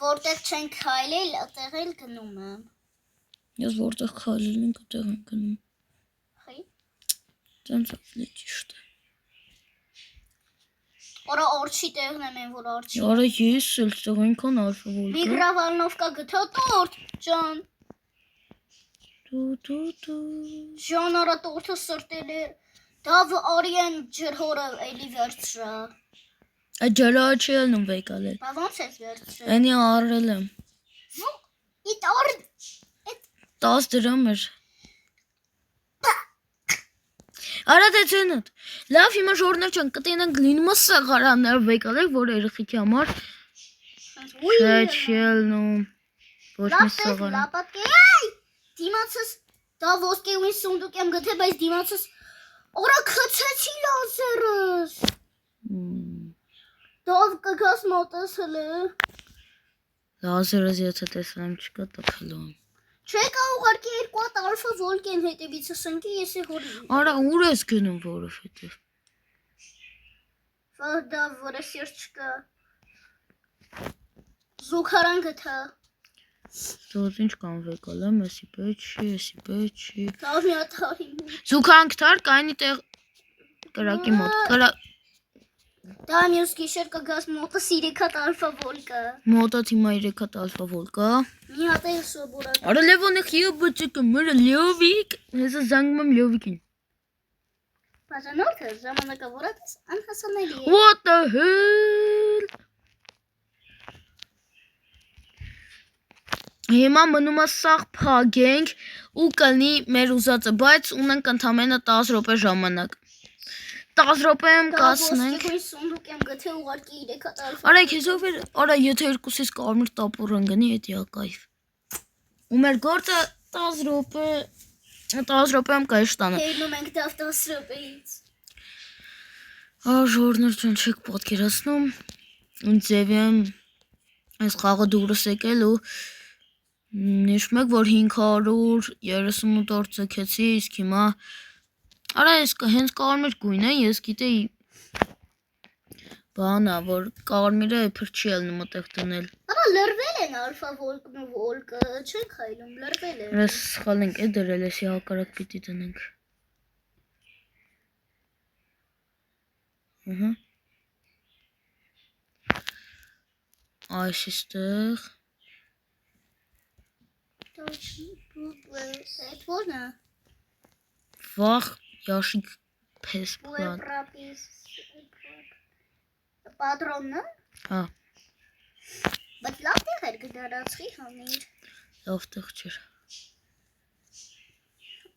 B: Որտեղ չենք քայլել, այդտեղ էլ գնում եմ։
A: Ես որտեղ քայլել ենք, այդտեղ եմ գնում։
B: Խի։
A: Դրանց ավելի ճիշտ է։
B: Արա արչի տեղն եմ, որ արչի։
A: Արա ես էլ ստեղ այնքան արշավոլ կա։
B: Միգրավալնովկա գտա տորտ, ջան։ Ջան, արա տորտը սրտել է։ Դավ արիեն ջրհորը էլի վերցրա։
A: Այդ ջրը չի ելնում վեկալել։
B: Բա ոնց ես վերցրել։
A: Էնի առել եմ։
B: Իտ ար
A: 10 դրամ էր։ Արա դե ցենդ։ Լավ հիմա ժորներ ջան, կտենանք լինում է սեղարաններ վեկալել, որ երեխեքի համար չի ելնում։ Ոչ մի սեղարան։
B: Լապատկե։ Դիմացս դա ոսկեույն սունդուկ եմ գտել, բայց դիմացս օրա քցեցի լազերս։ Դով կգաս մոտս հլը։
A: Լազերս եթե տեսնեմ չկա տխլում։
B: Չէ կա ուղարկի 2 հատ ալֆա վոլկեն հետևիցս ընկի ես է հորի։
A: Արա ուր ես գնում որովհետև։
B: Դա որը սեր չկա։ Զուգարան գտա։
A: Դոց ինչ կան վեկալեմ, էսի պեչի։
B: Լավ մի հատ արի։
A: Զուգարան գտար կայնի տեղ կրակի մոտ։
B: Դա մյուս գիշեր կգաս մոտս 3 հատ ալֆա վոլկա։
A: Մոտած հիմա 3 հատ ալֆա վոլկա։
B: Մի հատ է սոբորակ։
A: Արա Լևոնը խիո բճկը մրը լյովիկ։ Հեսա զանգում եմ լյովիկին։
B: Բաժանորդը ժամանակավորած անհասանելի է։
A: What the hell։ Հիմա մնում է սաղ փագենք ու կլնի մեր ուզածը, բայց ունենք ընդամենը 10 րոպե ժամանակ։ 10 րոպե եմ կասնենք։
B: Սունդուկ եմ գտել ուղարկի 3 հատ ալֆա։
A: Արա քեզով էր, արա եթե երկուսից կարմիր տապոր ընկնի, էդի է կայֆ։ Ու մեր գործը 10 րոպե եմ կայշ տանը։
B: Հեյնում ենք դավ 10 րոպեից։
A: Ժորներ ջան չեք պատկերացնում։ Ինձ ձևի եմ այս խաղը դուրս եկել ու նշում եք, որ 538 օր ցկեցի, իսկ հիմա Արա ես հենց կարմիր գույն է, ես գիտեի բանա, որ կարմիրը էփր չի ելնում այդտեղ դնել։
B: Արա լրվել են ալֆա վոլկն ու վոլկը, չեն խայլում, լրվել են։
A: Ես սխալ ենք է դրել, էսի հակառակ պիտի դնենք։ Այս էստեղ
B: Այդ ո՞րն է։
A: վախ յաշիկ պես պլան։
B: Պատրոնն է։
A: Հա,
B: Բայց լավ տեղ էր գդարացի հանիր։
A: լավ տեղ չէր։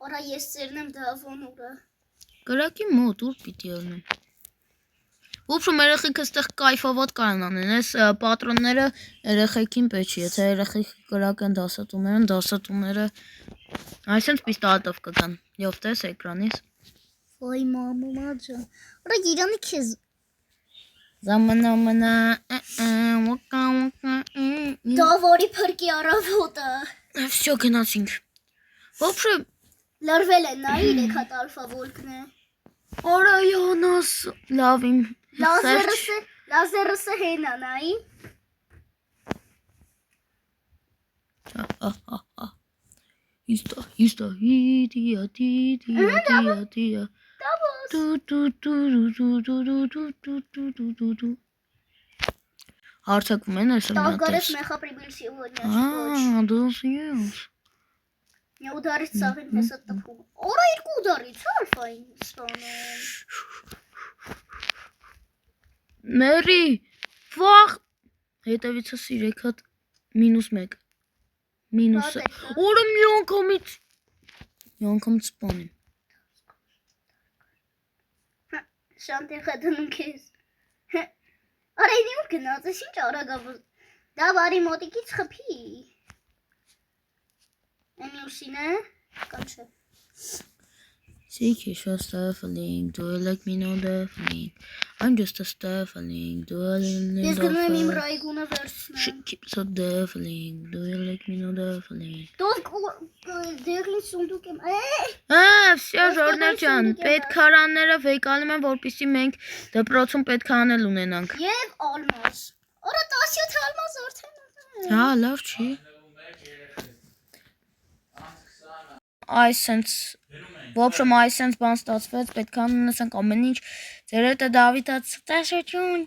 B: Օրա ես ծերնեմ դավոն ուրա։
A: Գրակի մոտ ուր պիտի անեմ։ Ոբշում երեխեքը ստեղ կայֆավատ կարան անեն, այս պատրոնները երեխեքին պետք չի, եթե երեխեքը գրակեն դասատուները այսինչ պիստոլետով կգան, յով տես էկրանից։
B: Ոյ մամա ջան։ Օրա իրանի քեզ։
A: Զամանամնա
B: Դավորի փրկի առավոտը։
A: Всё գնացինք։ Ոբշում
B: Լրվել են նա 3 հատ ալֆա վոլկն է։
A: Օրա յանաս լավ իմ
B: Լազերսը հենա նայի։
A: Իստա հիդիա
B: Դավոս։
A: Հարցակվում են այսօր
B: Տարգարես մեխա прибыль сегодня.
A: դոսիոս
B: Не ударить савин հեսա տպում։ Օրա 2 ուդարից ալֆային ստանում։
A: Մերի վախ հետևիցս 3 հատ -1 մինուսը օրը մի անգամից սպանեմ
B: Շանտեղ դնում քեզ։ Արա ինի ուր գնաց, ես ինչ արագավ։ Դա բարի մոտիկից խփի։ Էնի ուսին է, կամ չէ։
A: Seek is a stifling, do you like me no deafening? I'm just a stifling, do you like me
B: Ես
A: no
B: գնում եմ իմ
A: deafening?
B: ռայգունը վերցնեմ։
A: She keeps a deafening, do you like me no deafening?
B: Դոս դերլի սունդուկ եմ։
A: Всё ժորներ ջան, պետքարանները վեկալում են, որպեսզի մենք դպրոցում պետք է անել ունենանք։
B: Եվ ալմաս։ Օրա 17 ալմաս արդեն։
A: Հա, լավ չի։ Այսենց ոբշում այսենց բան ստացվեց, պետք է անունեսանք ամեն ինչ։ Ձեր հետ է Դավիթը, ցտաշություն։